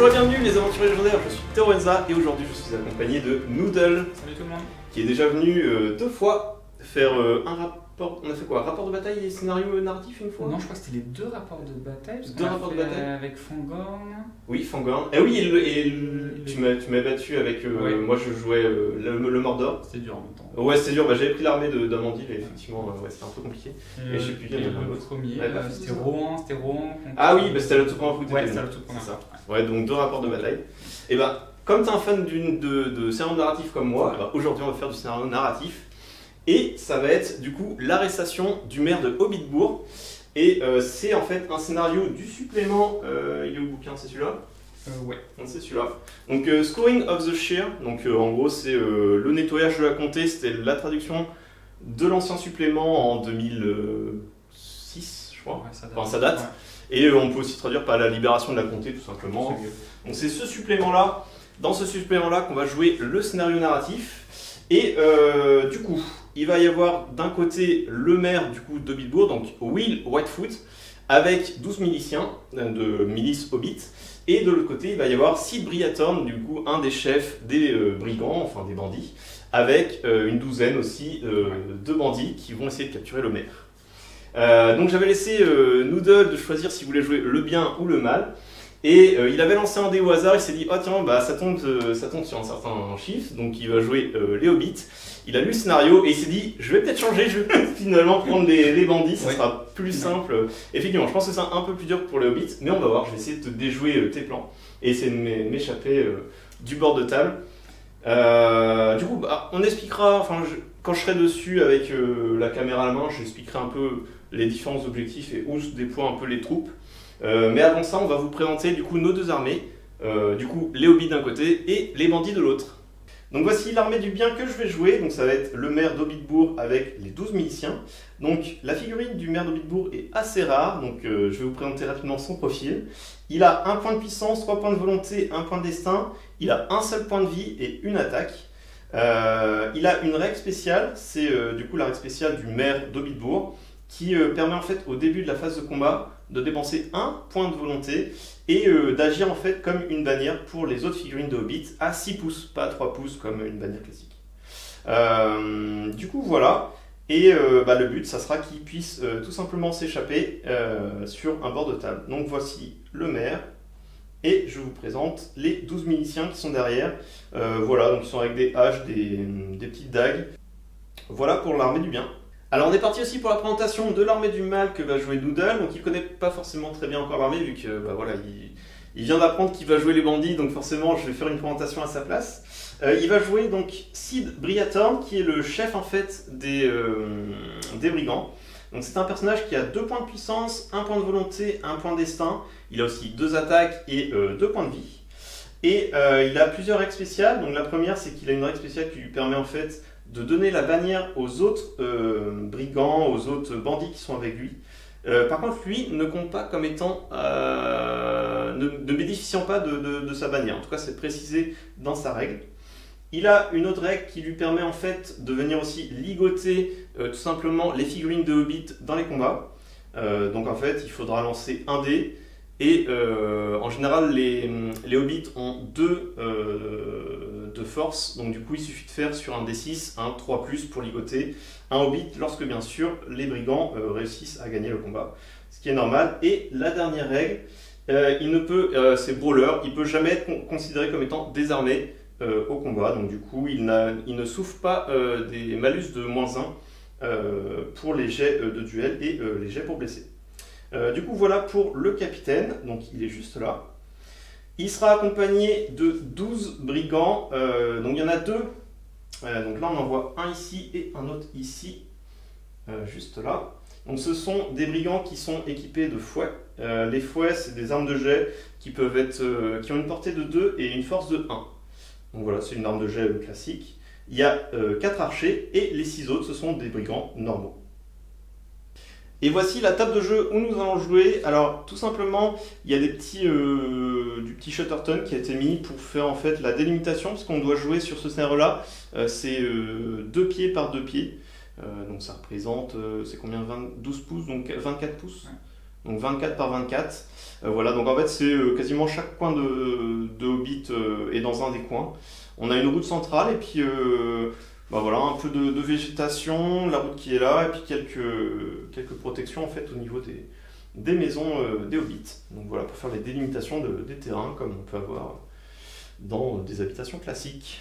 Bonjour et bienvenue les aventuriers légendaires, je suis Teroenza et aujourd'hui je suis accompagné de Noodle. Salut tout le monde. Qui est déjà venu 2 fois faire un rapport. On a fait quoi? Rapport de bataille et scénario narratif une fois? Non, je crois que c'était les 2 rapports de bataille. Parce Deux rapports de bataille avec Fangorn. Oui, Fangorn. Eh oui, tu m'as battu avec. Ouais. Moi je jouais le Mordor. C'était dur en même temps. Ouais, c'était dur, j'avais pris l'armée d'Amandil et effectivement, ouais, c'était un peu compliqué. Et je sais plus, il y en a un le autre. premier, Ouais, bah, c'était Rohan. Ah oui, bah, c'était le tout premier coup de Ouais, Télénon. c'était le tout premier. C'est ça. Ouais, donc 2 rapports de bataille. Et bah, comme t'es un fan de scénario narratif comme moi, bah, aujourd'hui on va faire du scénario narratif. Et ça va être du coup l'arrestation du maire de Hobbitbourg. Et c'est en fait un scénario du supplément. Il est au bouquin, c'est celui-là? Ouais. Donc c'est celui-là. Donc Scouring of the Shire. Donc en gros c'est le nettoyage de la comté. C'était la traduction de l'ancien supplément en 2006, je crois. Ouais, ça date. Enfin ça date. Ouais. Et on peut aussi traduire par la libération de la comté tout simplement. Donc c'est ce supplément-là, dans ce supplément-là qu'on va jouer le scénario narratif. Et du coup, il va y avoir d'un côté le maire du coup d'Hobbitbourg, donc Will Whitefoot, avec 12 miliciens de milice Hobbit. Et de l'autre côté, il va y avoir Sid Briathorn, du coup un des chefs des brigands, enfin des bandits, avec une douzaine aussi de bandits qui vont essayer de capturer le maire. Donc j'avais laissé Noodle de choisir s'il voulait jouer le bien ou le mal. Et il avait lancé un dé au hasard, il s'est dit « Oh tiens, bah, ça tombe sur un certain chiffre », donc il va jouer les Hobbits. Il a lu le scénario et il s'est dit « Je vais peut-être changer, je vais finalement prendre les bandits, ça sera plus simple ». Effectivement, je pense que c'est un peu plus dur pour les Hobbits, mais on va voir, je vais essayer de te déjouer tes plans et essayer de m'échapper du bord de table. Du coup, bah, on expliquera, enfin, quand je serai dessus avec la caméra à la main, j'expliquerai un peu les différents objectifs et où se déploient un peu les troupes. Mais avant ça, on va vous présenter du coup nos 2 armées, du coup les Hobbits d'un côté et les bandits de l'autre. Donc voici l'armée du bien que je vais jouer, donc ça va être le maire d'Hobbitbourg avec les 12 miliciens. Donc la figurine du maire d'Hobbitbourg est assez rare, donc je vais vous présenter rapidement son profil. Il a 1 point de puissance, 3 points de volonté, 1 point de destin, il a un seul point de vie et une attaque. Il a une règle spéciale, c'est du coup la règle spéciale du maire d'Hobbitbourg, qui permet en fait au début de la phase de combat de dépenser 1 point de volonté et d'agir en fait comme une bannière pour les autres figurines de Hobbit à 6 pouces, pas à 3 pouces comme une bannière classique. Du coup voilà, et le but ça sera qu'il puisse tout simplement s'échapper sur un bord de table. Donc voici le maire et je vous présente les 12 miliciens qui sont derrière. Voilà, donc ils sont avec des haches, des petites dagues. Voilà pour l'armée du bien. Alors on est parti aussi pour la présentation de l'armée du mal que va jouer Noodle, donc il connaît pas forcément très bien encore l'armée vu que voilà, il vient d'apprendre qu'il va jouer les bandits, donc forcément je vais faire une présentation à sa place. Il va jouer donc Sid Briathorn qui est le chef en fait des brigands. Donc c'est un personnage qui a 2 points de puissance, 1 point de volonté, 1 point de destin, il a aussi 2 attaques et 2 points de vie. Et il a plusieurs règles spéciales, donc la première c'est qu'il a une règle spéciale qui lui permet en fait de donner la bannière aux autres brigands, aux autres bandits qui sont avec lui. Par contre, lui ne compte pas comme étant, ne bénéficiant pas de sa bannière. En tout cas, c'est précisé dans sa règle. Il a une autre règle qui lui permet en fait de venir aussi ligoter tout simplement les figurines de Hobbit dans les combats. Donc en fait, il faudra lancer un dé. Et en général, les Hobbits ont 2 de force, donc du coup il suffit de faire sur un D6 un 3+, pour ligoter un Hobbit lorsque bien sûr les brigands réussissent à gagner le combat, ce qui est normal. Et la dernière règle, c'est brawler, il peut jamais être considéré comme étant désarmé au combat, donc du coup il ne souffre pas des malus de -1 pour les jets de duel et les jets pour blesser. Du coup voilà pour le capitaine, donc il est juste là. Il sera accompagné de 12 brigands, donc il y en a 2, donc là on en voit un ici et un autre ici, juste là. Donc ce sont des brigands qui sont équipés de fouets. Les fouets c'est des armes de jet qui ont une portée de 2 et une force de 1. Donc voilà, c'est une arme de jet classique. Il y a 4 archers et les 6 autres ce sont des brigands normaux. Et voici la table de jeu où nous allons jouer. Alors tout simplement, il y a du petit Shutterton qui a été mis pour faire en fait la délimitation, parce qu'on doit jouer sur ce scénario-là. C'est 2 pieds par 2 pieds. Donc ça représente, c'est combien, 12 pouces, donc 24 pouces. donc 24 par 24. Voilà, donc en fait c'est quasiment chaque coin de Hobbit est dans un des coins. On a une route centrale et puis voilà, un peu de végétation, la route qui est là, et puis quelques protections en fait au niveau des maisons des Hobbits. Donc voilà, pour faire les délimitations des terrains comme on peut avoir dans des habitations classiques.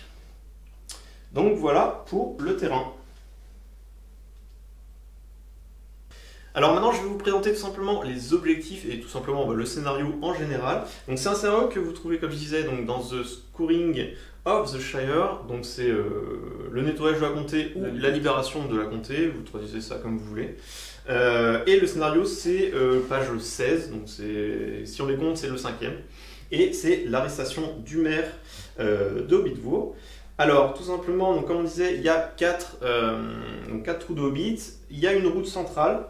Donc voilà pour le terrain. Alors maintenant, je vais vous présenter tout simplement les objectifs et tout simplement le scénario en général. Donc c'est un scénario que vous trouvez, comme je disais, donc dans The Scouring of the Shire. Donc c'est le nettoyage de la comté ou la libération de la comté. Vous traduisez ça comme vous voulez. Et le scénario, c'est page 16. Donc si on les compte, c'est le 5e. Et c'est l'arrestation du maire de Hobbitvour. Alors, tout simplement, donc, comme on disait, il y a 4 trous de Hobbit. Il y a une route centrale.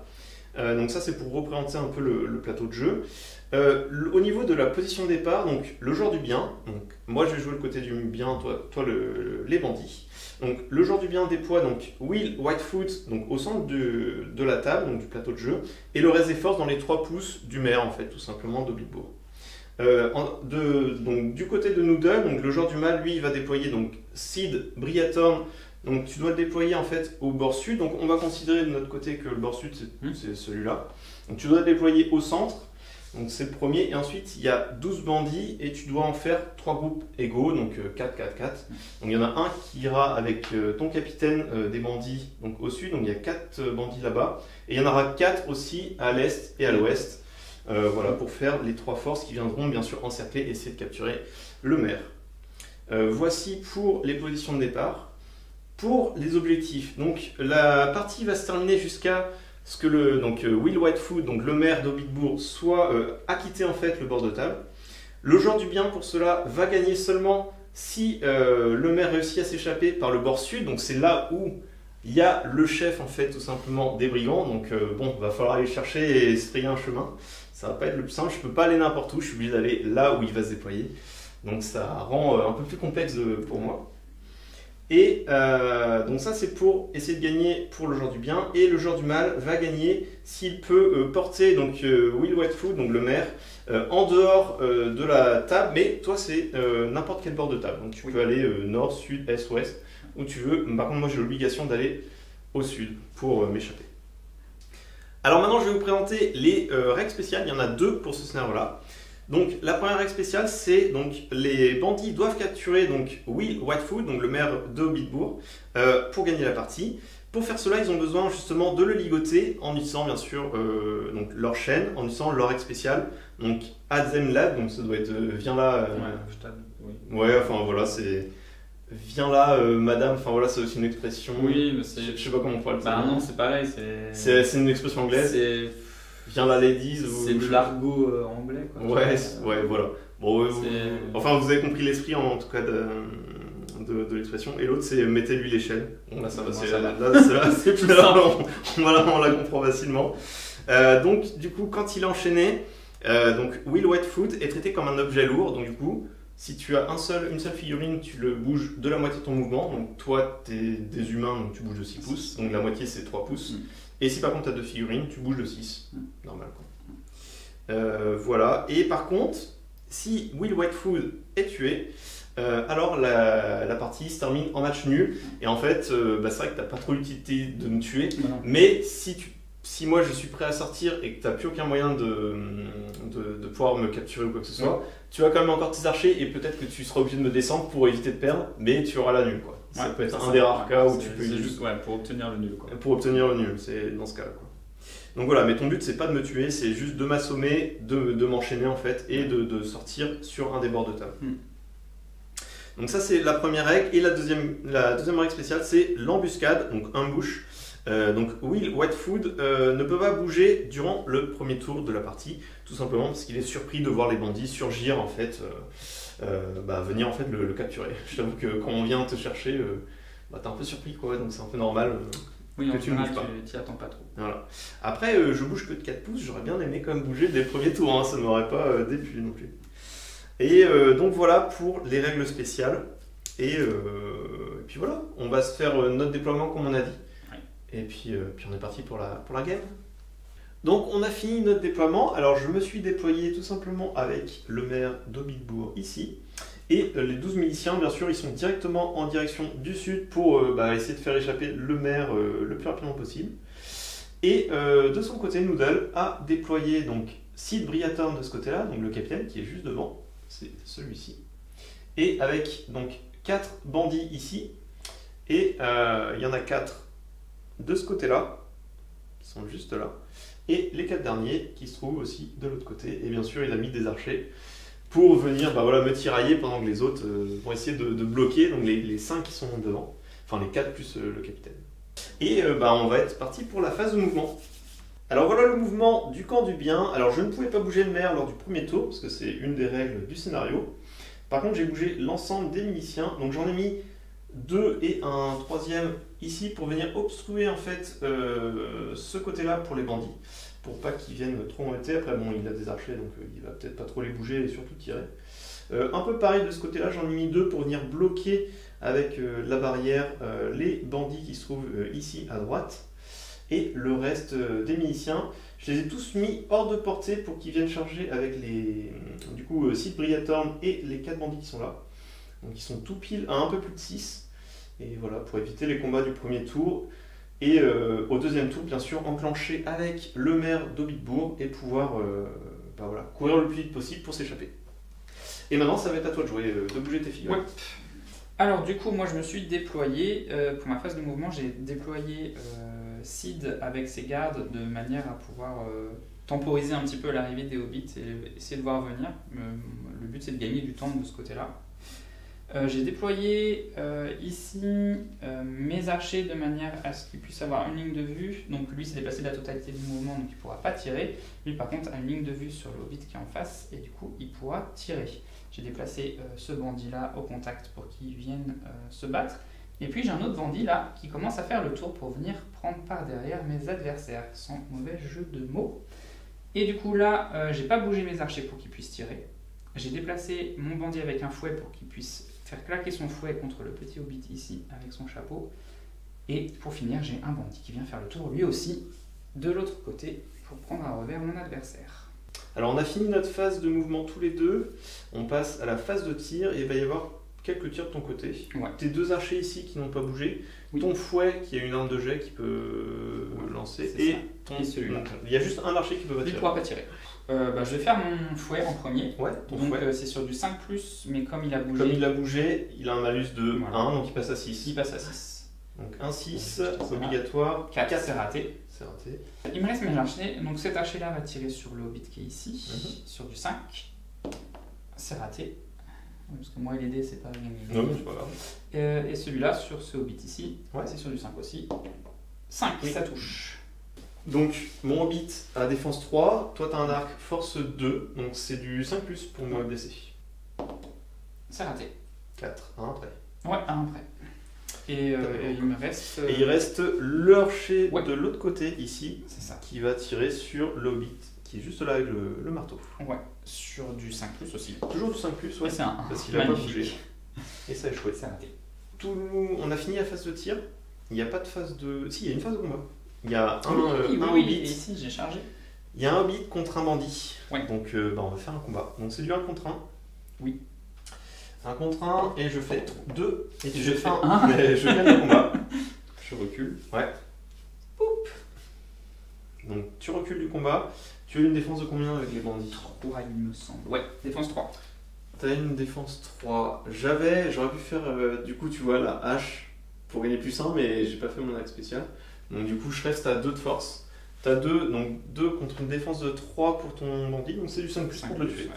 Donc ça c'est pour représenter un peu le plateau de jeu. Au niveau de la position de départ, donc le joueur du bien, donc moi je vais jouer le côté du bien, toi les bandits. Donc le joueur du bien déploie donc Will Whitefoot donc au centre de la table, donc du plateau de jeu, et le reste des forces dans les 3 pouces du maire en fait, tout simplement d'Hobbitbourg. Donc du côté de Noodle, donc le joueur du mal lui il va déployer donc Sid Briathorn. Donc tu dois le déployer en fait au bord sud, donc on va considérer de notre côté que le bord sud c'est celui-là. Donc tu dois le déployer au centre, donc c'est le premier, et ensuite il y a 12 bandits et tu dois en faire 3 groupes égaux, donc 4, 4, 4. Donc il y en a un qui ira avec ton capitaine des bandits donc au sud, donc il y a 4 bandits là-bas, et il y en aura 4 aussi à l'est et à l'ouest, voilà, pour faire les 3 forces qui viendront bien sûr encercler et essayer de capturer le maire. Voici pour les positions de départ. Pour les objectifs, donc la partie va se terminer jusqu'à ce que Will Whitefoot, donc le maire d'Hobbitbourg, soit acquitté en fait le bord de table. Le joueur du bien pour cela va gagner seulement si le maire réussit à s'échapper par le bord sud, donc c'est là où il y a le chef en fait tout simplement des brigands, donc va falloir aller chercher et se frayer un chemin. Ça va pas être le plus simple, je peux pas aller n'importe où, je suis obligé d'aller là où il va se déployer. Donc ça rend un peu plus complexe pour moi. Et donc ça c'est pour essayer de gagner pour le joueur du bien, et le joueur du mal va gagner s'il peut porter donc Will Whitefoot, donc le maire, en dehors de la table, mais toi c'est n'importe quel bord de table, donc tu peux aller nord, sud, est, ouest, où tu veux. Par contre moi j'ai l'obligation d'aller au sud pour m'échapper. Alors maintenant je vais vous présenter les règles spéciales, il y en a 2 pour ce scénario là. Donc la première règle spéciale, c'est donc les bandits doivent capturer donc Will Whitefoot, donc le maire de Hobbitbourg, pour gagner la partie. Pour faire cela, ils ont besoin justement de le ligoter en utilisant bien sûr donc leur chaîne, en utilisant leur règle spéciale, donc Adzem Lad, donc ça doit être viens là. Ouais, enfin voilà, c'est viens là, madame, enfin voilà, c'est aussi une expression. Oui, mais c'est. Je sais pas comment on pourrait le dire. Bah non, c'est pareil, c'est une expression anglaise. Viens là, ladies. C'est de l'argot anglais, quoi. Ouais, voilà. Bon, enfin, vous avez compris l'esprit en tout cas de l'expression. Et l'autre, c'est mettez-lui l'échelle. Bon, là, ça va. C'est plus simple. On la comprend facilement. Donc, du coup, quand il est enchaîné, donc Will Whitefoot est traité comme un objet lourd. Donc, du coup, si tu as une seule figurine, tu le bouges de la moitié de ton mouvement. Donc, toi, tu es des humains, donc tu bouges de 6 pouces. Donc, la moitié, c'est 3 pouces. Et si par contre tu as 2 figurines, tu bouges de 6. Normal quoi. Voilà. Et par contre, si Will Whitefoot est tué, alors la partie se termine en match nul. Et en fait, c'est vrai que tu n'as pas trop l'utilité de me tuer. Mais si moi je suis prêt à sortir et que tu n'as plus aucun moyen de pouvoir me capturer ou quoi que ce soit, tu as quand même encore tes archers et peut-être que tu seras obligé de me descendre pour éviter de perdre, mais tu auras la nulle quoi. Ça peut être un des rares cas où tu peux juste pour obtenir le nul quoi. Pour obtenir le nul, c'est dans ce cas-là quoi. Donc voilà, mais ton but c'est pas de me tuer, c'est juste de m'assommer, de m'enchaîner en fait et de sortir sur un des bords de table. Donc ça c'est la première règle, et la deuxième règle spéciale c'est l'embuscade, donc ambush. Donc Will Whitefoot ne peut pas bouger durant le premier tour de la partie, tout simplement parce qu'il est surpris de voir les bandits surgir en fait, venir en fait le capturer. Je t'avoue que quand on vient te chercher, t'es un peu surpris quoi, donc c'est un peu normal que tu ne bouges pas. Tu t'y attends pas trop. Voilà. Après je bouge que de 4 pouces, j'aurais bien aimé quand même bouger dès le premier tour, hein, ça ne m'aurait pas déplu non plus. Et donc voilà pour les règles spéciales, et puis voilà, on va se faire notre déploiement comme on a dit. Et puis on est parti pour la game. Donc on a fini notre déploiement. Alors je me suis déployé tout simplement avec le maire d'Aubitbourg ici. Et les 12 miliciens, bien sûr, ils sont directement en direction du sud pour essayer de faire échapper le maire le plus rapidement possible. Et de son côté, Noodle a déployé donc Sid Briathorn de ce côté-là, donc le capitaine qui est juste devant, c'est celui-ci. Et avec donc 4 bandits ici. Et il y en a 4 de ce côté-là, qui sont juste là. Et les 4 derniers qui se trouvent aussi de l'autre côté. Et bien sûr, il a mis des archers pour venir me tirailler pendant que les autres vont essayer de bloquer, donc les 5 qui sont devant, enfin les 4 plus le capitaine. Et on va être parti pour la phase de mouvement. Alors voilà le mouvement du camp du bien. Alors je ne pouvais pas bouger le maire lors du premier tour, parce que c'est une des règles du scénario. Par contre j'ai bougé l'ensemble des miliciens, donc j'en ai mis 2 et un troisième ici pour venir obstruer en fait ce côté-là pour les bandits. Pour pas qu'ils viennent trop embêter. Après, bon, il a des archers, donc il va peut-être pas trop les bouger et surtout tirer. Un peu pareil de ce côté-là, j'en ai mis 2 pour venir bloquer avec la barrière les bandits qui se trouvent ici à droite. Et le reste des miliciens, je les ai tous mis hors de portée pour qu'ils viennent charger avec les Sid Briathorn et les 4 bandits qui sont là. Donc ils sont tout pile à un peu plus de 6. Et voilà, pour éviter les combats du premier tour. Et au deuxième tour, bien sûr, enclencher avec le maire d'Aubitbourg et pouvoir courir le plus vite possible pour s'échapper. Et maintenant, ça va être à toi de jouer, de bouger tes figures. Ouais. Alors du coup, moi je me suis déployé, pour ma phase de mouvement, j'ai déployé Sid avec ses gardes de manière à pouvoir temporiser un petit peu l'arrivée des hobbits et essayer de voir venir. Le but c'est de gagner du temps de ce côté-là. J'ai déployé ici mes archers de manière à ce qu'ils puissent avoir une ligne de vue. Donc lui s'est déplacé de la totalité du mouvement, donc il ne pourra pas tirer. Lui par contre a une ligne de vue sur le hobbit qui est en face et du coup il pourra tirer. J'ai déplacé ce bandit là au contact pour qu'il vienne se battre. Et puis j'ai un autre bandit là qui commence à faire le tour pour venir prendre par derrière mes adversaires, sans mauvais jeu de mots. Et du coup là, j'ai pas bougé mes archers pour qu'ils puissent tirer. J'ai déplacé mon bandit avec un fouet pour qu'il puisse faire claquer son fouet contre le petit hobbit ici avec son chapeau. Et pour finir, j'ai un bandit qui vient faire le tour lui aussi de l'autre côté pour prendre à revers mon adversaire. Alors on a fini notre phase de mouvement tous les deux. On passe à la phase de tir et il va y avoir quelques tirs de ton côté. Ouais. Tes 2 archers ici qui n'ont pas bougé. Oui. Ton fouet qui a une arme de jet qui peut lancer. Et celui-là. Il y a juste un archer qui peut pas tirer. Il ne pourra pas tirer. Je vais faire mon fouet en premier. Ouais, donc c'est sur du 5+, mais comme il a bougé. Il a un malus de 1, donc il passe à 6. Il passe à 6. Donc 1, 6, obligatoire. 4, c'est raté. C'est raté. Il me reste mes archers. Donc cet archer-là va tirer sur le hobbit qui est ici, sur du 5. C'est raté. Parce que moi et les dés, c'est pas gagné. Non, mais c'est pas grave. Et celui-là sur ce hobbit ici, ouais. C'est sur du 5 aussi. 5, oui. Ça touche. Donc, mon hobbit a défense 3, toi t'as un arc force 2, donc c'est du 5+, pour me blesser. C'est raté. 4, 1 près. Ouais, 1 près. Et il me reste... Et il reste l'archer de l'autre côté, ici, c'est ça. Qui va tirer sur le hobbit, qui est juste là avec le marteau. Ouais, sur du 5+ aussi. Toujours du 5+, ouais. Et c'est un 1. Parce qu'il a pas bougé. Et ça a échoué. C'est raté. On a fini la phase de tir, il n'y a pas de phase de... Si, il y a une phase de combat. Il y a un oui, hobbit. Et ici j'ai chargé. Il y a un hobbit contre un bandit. Ouais. Donc on va faire un combat. Donc c'est du 1 contre 1. Oui. 1 contre 1 et je fais 2. Et je fais 1. Mais je gagne le combat. Je recule. Ouais. Poup. Donc tu recules du combat. Tu as une défense de combien avec les bandits? 3 il me semble. Ouais, défense 3. T'as une défense 3. J'aurais pu faire du coup tu vois la hache pour gagner plus 1 mais j'ai pas fait mon axe spécial. Donc du coup je reste à 2 de force. T'as 2, donc 2 contre une défense de 3 pour ton bandit, donc c'est du 5+ pour le tuer. Ouais.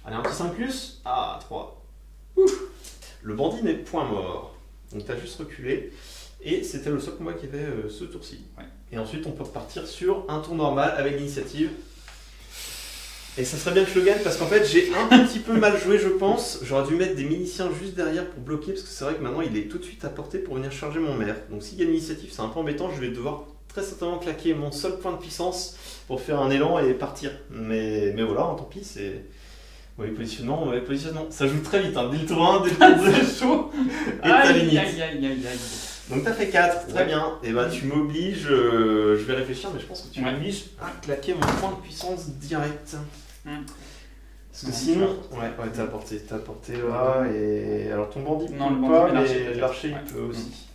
Allez, un petit 5+, ah 3. Ouf. Le bandit n'est point mort. Donc t'as juste reculé. Et c'était le seul combat qu'il y avait ce tour-ci. Ouais. Et ensuite on peut repartir sur un tour normal avec l'initiative. Et ça serait bien que je le gagne parce qu'en fait j'ai un petit peu mal joué je pense. J'aurais dû mettre des miliciens juste derrière pour bloquer parce que c'est vrai que maintenant il est tout de suite à portée pour venir charger mon maire. Donc s'il y a l'initiative c'est un peu embêtant, je vais devoir très certainement claquer mon seul point de puissance pour faire un élan et partir. Mais voilà, tant pis, c'est... Oui, positionnement. Ça joue très vite, hein. Dès le tour 1, dès le tour 2, c'est chaud. Et ta limite. Aïe. Donc t'as fait 4, très Ouais. bien. Et bah tu m'obliges, je vais réfléchir, mais je pense que tu Ouais. m'obliges à claquer mon point de puissance direct. Parce que Non, sinon, tu ouais, t'as apporté là, et alors ton bandit Non, peut le bandit, pas, mais l'archer mais peut-être. l'archer il Ouais. peut aussi.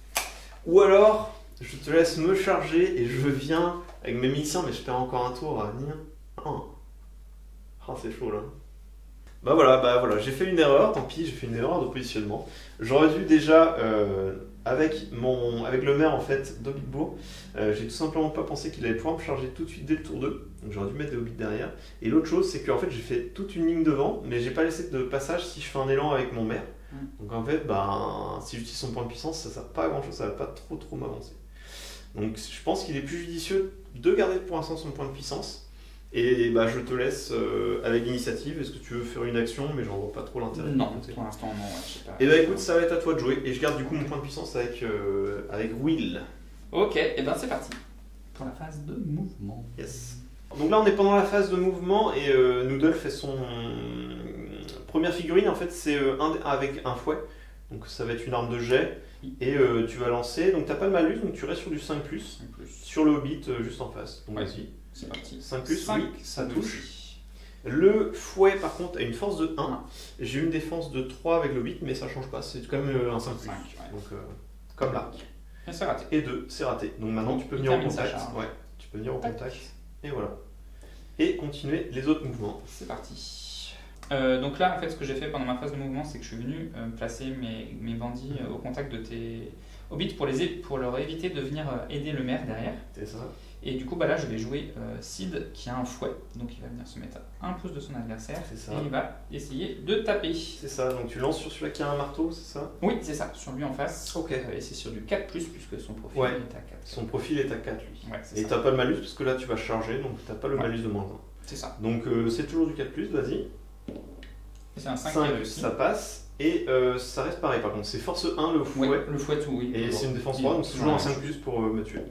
Ou alors, je te laisse me charger et je viens avec mes miliciens, mais je perds encore un tour à Nîmes. Ah, c'est chaud là. Bah voilà, j'ai fait une erreur, tant pis, j'ai fait une erreur de positionnement. J'aurais dû déjà, avec le maire en fait d'Hobbitbourg, j'ai tout simplement pas pensé qu'il allait pouvoir me charger tout de suite dès le tour 2, donc j'aurais dû mettre des hobbits derrière. Et l'autre chose, c'est qu'en fait j'ai fait toute une ligne devant, mais j'ai pas laissé de passage si je fais un élan avec mon maire. Donc en fait, si j'utilise son point de puissance, ça sert pas à grand chose, ça va pas trop m'avancer. Donc je pense qu'il est plus judicieux de garder pour l'instant son point de puissance. Et bah, je te laisse avec l'initiative. Est-ce que tu veux faire une action? Mais j'en vois pas trop l'intérêt. Non, pour l'instant, non. Ouais, je sais pas. Et bah écoute, ça va être à toi de jouer. Et je garde du coup mon point de puissance avec Will. Ok, et ben c'est parti. Pour la phase de mouvement. Yes. Donc là, on est pendant la phase de mouvement et Noodle fait son première figurine. En fait, c'est avec un fouet. Donc ça va être une arme de jet. Et tu vas lancer. Donc t'as pas de malus, donc tu restes sur du 5+. Sur le Hobbit juste en face. Donc Ouais. vas-y. C'est parti. 5+, 5, oui, ça touche. Le fouet, par contre, a une force de 1. J'ai une défense de 3 avec le 8, mais ça change pas. C'est quand même un 5+. 5, ouais. Donc, comme l'arc. Et c'est raté. Et 2, c'est raté. Donc maintenant, Donc, tu peux il venir au termine sa contact. charge. Ouais, tu peux venir au Tac. contact. Et voilà. Et continuer les autres mouvements. C'est parti. Donc là, en fait, ce que j'ai fait pendant ma phase de mouvement, c'est que je suis venu placer mes bandits au contact de tes hobbits pour leur éviter de venir aider le maire derrière. C'est ça. Et du coup, bah là, je vais jouer Sid qui a un fouet, donc il va venir se mettre à un pouce de son adversaire C'est ça. et il va essayer de taper. C'est ça. Donc tu lances sur celui-là qui a un marteau, c'est ça? Oui, c'est ça, sur lui en face. Ok. Et c'est sur du 4+, puisque son profil Ouais. est à 4. Son profil est à 4, lui. Ouais, c'est Et ça. t'as pas le malus, parce que là, tu vas charger, donc t'as pas le Ouais. malus de moins 1. C'est ça. Donc c'est toujours du 4+, vas-y. Et c'est un 5 qui 5, est réussi. ça passe. Et ça reste pareil, par contre. C'est force 1, le fouet. Ouais, le fouet tout, oui. Et c'est une défense 3, donc c'est toujours un 5+ pour me tuer.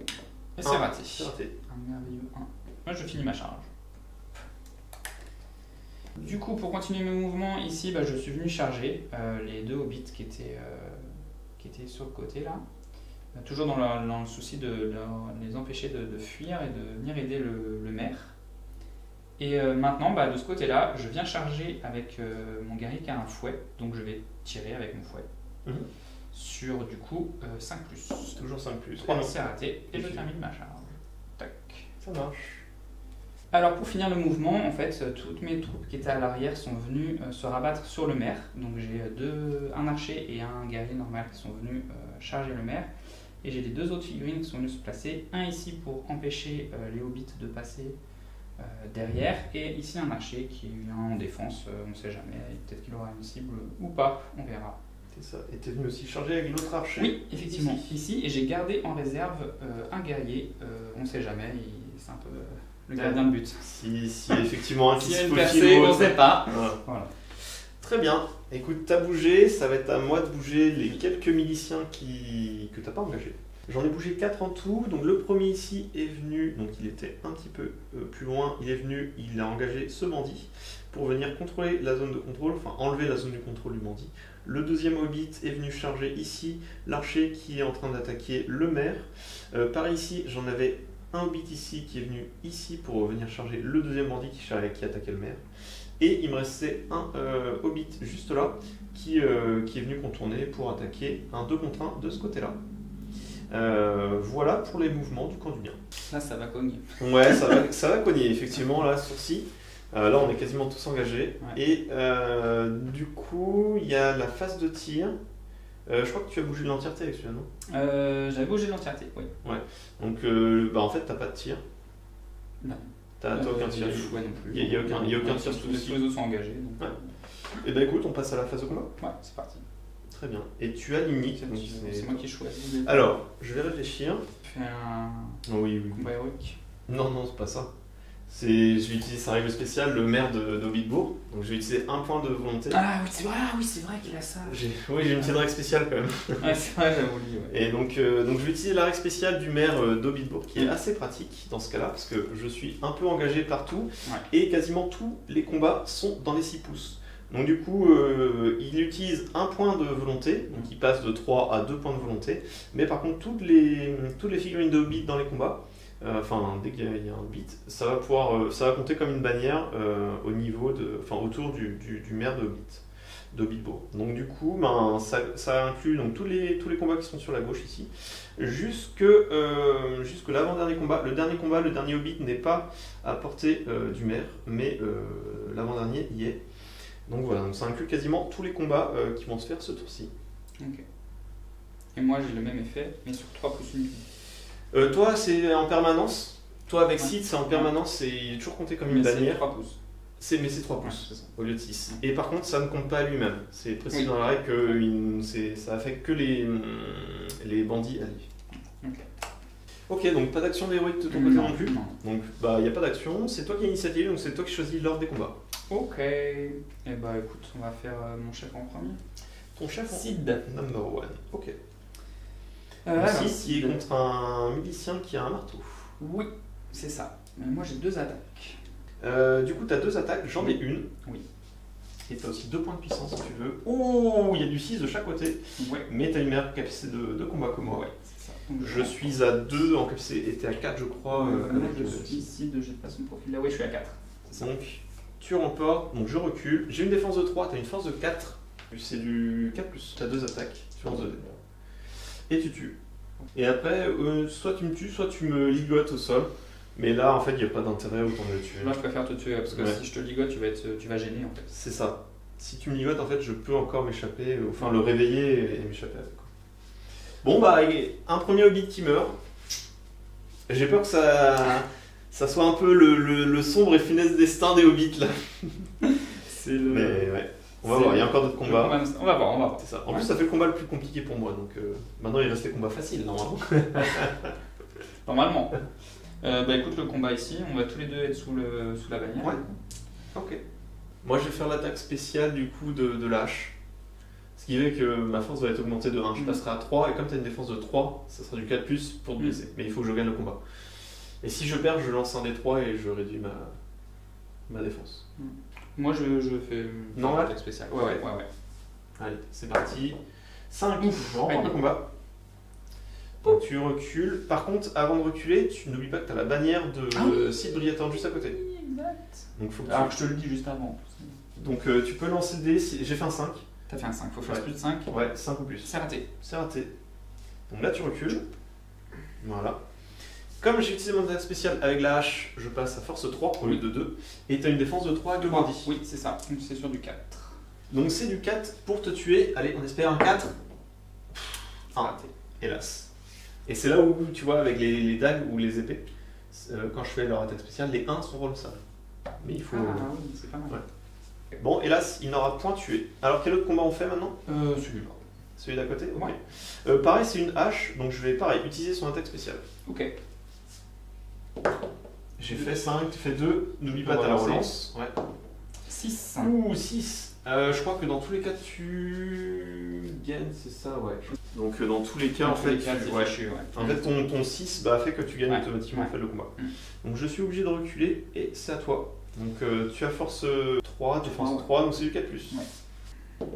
Et c'est raté. C'est raté. Un merveilleux 1. Moi, je finis ma charge. Du coup, pour continuer mes mouvements, ici, bah, je suis venu charger les deux hobbits qui étaient sur le côté là. Toujours dans le souci de les empêcher de fuir et de venir aider le maire. Et maintenant, bah, de ce côté-là, je viens charger avec mon guerrier qui a un fouet. Donc je vais tirer avec mon fouet. Sur du coup 5+. Toujours 5+. 3, c'est raté. Et je termine ma charge. Tac. Ça marche. Alors pour finir le mouvement, en fait, toutes mes troupes qui étaient à l'arrière sont venues se rabattre sur le maire. Donc j'ai un archer et un guerrier normal qui sont venus charger le maire. Et j'ai les deux autres figurines qui sont venues se placer. Un ici pour empêcher les hobbits de passer derrière. Et ici un archer qui vient en défense, on ne sait jamais. Peut-être qu'il aura une cible ou pas, on verra. C'est ça. Et t'es venu aussi charger avec l'autre archer. Oui, effectivement, ici. Et j'ai gardé en réserve un guerrier. On ne sait jamais, c'est un peu le gardien de but. Si effectivement un qui S'il y a se une faufile percée, ou on autre. ne sait pas. Voilà. Très bien. Écoute, t'as bougé, ça va être à moi de bouger les quelques miliciens que t'as pas engagés. J'en ai bougé 4 en tout. Donc le premier ici est venu, donc il était un petit peu plus loin, il a engagé ce bandit pour venir contrôler la zone de contrôle, enfin enlever la zone du contrôle du bandit. Le deuxième hobbit est venu charger ici l'archer qui est en train d'attaquer le maire. Par ici, j'en avais un hobbit ici qui est venu ici pour venir charger le deuxième bandit qui attaquait le maire. Et il me restait un hobbit juste là qui est venu contourner pour attaquer un 2 contre 1 de ce côté-là. Voilà pour les mouvements du camp du bien. Là, ça va cogner. Ouais, ça va cogner, effectivement, là, sourcil. Là, on est quasiment tous engagés. Ouais. Et du coup, il y a la phase de tir. Je crois que tu as bougé de l'entièreté avec celui-là, non? J'avais bougé l'entièreté, oui. Donc, en fait, t'as pas de tir. Non. T'as aucun tir. Le fouet non plus. Il y a aucun tir Tous souci. les autres sont engagés. Donc, Ouais. Et bah écoute, on passe à la phase de combat. ouais, c'est parti. Très bien. Et tu as l'unique. C'est moi qui choisis. Alors, je vais réfléchir. Je fais un Oh, oui. combat héroïque. Non, c'est pas ça. Je vais utiliser sa règle spéciale, le maire d'Hobbitbourg. Donc je vais utiliser un point de volonté. Ah oui, c'est vrai qu'il a ça. J'ai une petite règle spéciale quand même. Ouais, c'est vrai, j'avais oublié. Ouais. Et donc je vais utiliser la règle spéciale du maire d'Hobbitbourg qui est assez pratique dans ce cas-là parce que je suis un peu engagé partout Ouais. et quasiment tous les combats sont dans les 6 pouces. Donc du coup, il utilise un point de volonté, donc il passe de 3 à 2 points de volonté. Mais par contre, toutes les figurines de Hobbit dans les combats, dès qu'il y a un Hobbit, ça va compter comme une bannière au niveau autour du maire de Hobbit. d'Hobbitbo. Donc du coup, ça inclut donc tous les combats qui sont sur la gauche ici, jusque l'avant-dernier combat. Le dernier Hobbit n'est pas à portée du maire, mais l'avant-dernier y est. Donc voilà, donc ça inclut quasiment tous les combats qui vont se faire ce tour-ci. Ok. Et moi j'ai le même effet, mais sur 3 plus 1. Toi, c'est en permanence. Toi, avec Ouais. Sid, c'est en permanence, c'est il est toujours compté comme une Mais c'est bannière. 3 pouces. Mais c'est 3 pouces Ouais, c'est ça. au lieu de 6. Et par contre, ça ne compte pas à lui-même. C'est précisé Oui. dans la règle que ça affecte que les bandits alliés. Ok. Ok, donc pas d'action héroïque de ton côté non plus. Non. Donc il n'y a pas d'action, c'est toi qui as l'initiative, donc c'est toi qui choisis l'ordre des combats. Ok. Et bah écoute, on va faire mon chef en premier. Ton chef Sid. number one. Ok. Alors, Sid qui est Sid. contre un milicien qui a un marteau. Oui, c'est ça. Mais moi j'ai 2 attaques. Du coup, tu as 2 attaques, j'en ai une. Oui. Et tu as aussi 2 points de puissance si tu veux. Oh, il y a du 6 de chaque côté. Ouais. Mais tu as une meilleure capacité de combat que moi. Ouais, c'est ça. Donc, Je suis à 2 en capacité et tu es à 4, je crois. moi avec je le suis Sid, j'ai pas son profil là. Oui, je suis à 4. Donc, tu remportes, donc je recule. J'ai une défense de 3, tu as une force de 4. C'est du 4+, tu as 2 attaques, tu lances 2 dés. Et tu tues. Et après, soit tu me tues, soit tu me ligotes au sol. Mais là, en fait, il n'y a pas d'intérêt, autant me le tuer. Moi je préfère te tuer parce que Ouais. si je te ligote, tu vas gêner en fait. C'est ça. Si tu me ligotes, en fait, je peux encore m'échapper, enfin le réveiller et m'échapper avec. Bon, bah, un premier Hobbit qui meurt. J'ai peur que ça soit un peu le sombre et funeste destin des Hobbits, là. C'est le. Mais ouais, on va C'est voir, il y a encore d'autres combats. On va voir. C'est ça. En plus, ça fait le combat le plus compliqué pour moi, donc maintenant il reste les combats faciles, normalement. Normalement. Bah écoute, le combat ici, on va tous les deux être sous la bannière. Ouais. Ok. Moi, je vais faire l'attaque spéciale du coup de la hache. Ce qui fait que ma force va être augmentée de 1. Je passerai à 3, et comme tu as une défense de 3, ça sera du 4+, pour te blesser. Mais il faut que je gagne le combat. Et si je perds, je lance un D3 et je réduis ma défense. Moi je fais Normal. une attaque spéciale. Ouais. Allez, c'est parti. 5, je remporte Aïe. le combat. Donc tu recules. Par contre, avant de reculer, tu n'oublies pas que tu as la bannière de Sid Briator juste à côté. Exact. Donc, faut que Alors que je te le dis juste avant. Donc tu peux lancer des. J'ai fait un 5. T'as fait un 5, faut faire Ouais. plus de 5. Ouais, 5 ou plus. C'est raté. C'est raté. Donc là, tu recules. Voilà. Comme j'ai utilisé mon attaque spéciale avec la hache, je passe à force 3 au lieu de 2. Et tu as une défense de 3 avec le bandit. Oui, c'est ça. Donc c'est sur du 4. Donc c'est du 4 pour te tuer. Allez, on espère un 4. C'est raté. Hélas. Et c'est là où, tu vois, avec les dagues ou les épées, quand je fais leur attaque spéciale, les 1 sont relançables. Mais il faut. Ah oui, c'est pas mal. Ouais. Bon, hélas, il n'aura point tué. Alors quel autre combat on fait maintenant? Celui-là. Celui d'à côté? Ok. Ouais. Pareil, c'est une hache, donc je vais pareil utiliser son attaque spéciale. Ok. J'ai fait 5, tu fais 2, n'oublie pas, On va t'as la lancer. relance. Ouais. 6. Ouh, 6. Je crois que dans tous les cas, tu gagnes, c'est ça, ouais. Donc dans tous les cas, en fait, en fait ton 6 fait que tu gagnes Ouais. automatiquement Ouais. en fait, le combat. Mm. Donc je suis obligé de reculer et c'est à toi. Donc tu as force 3, défense Ouais. 3, donc c'est du 4+. Ouais.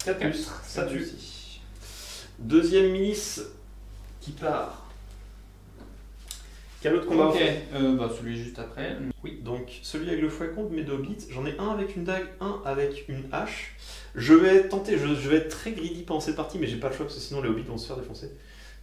4+, ça tue. Deuxième milice qui part. Quel autre combat on Ok, fait celui juste après. Oui. Donc celui avec le fouet contre mes 2 hobbits, j'en ai un avec une dague, un avec une hache. Je vais tenter, je vais être très greedy pendant cette partie, mais j'ai pas le choix parce que sinon les hobbits vont se faire défoncer.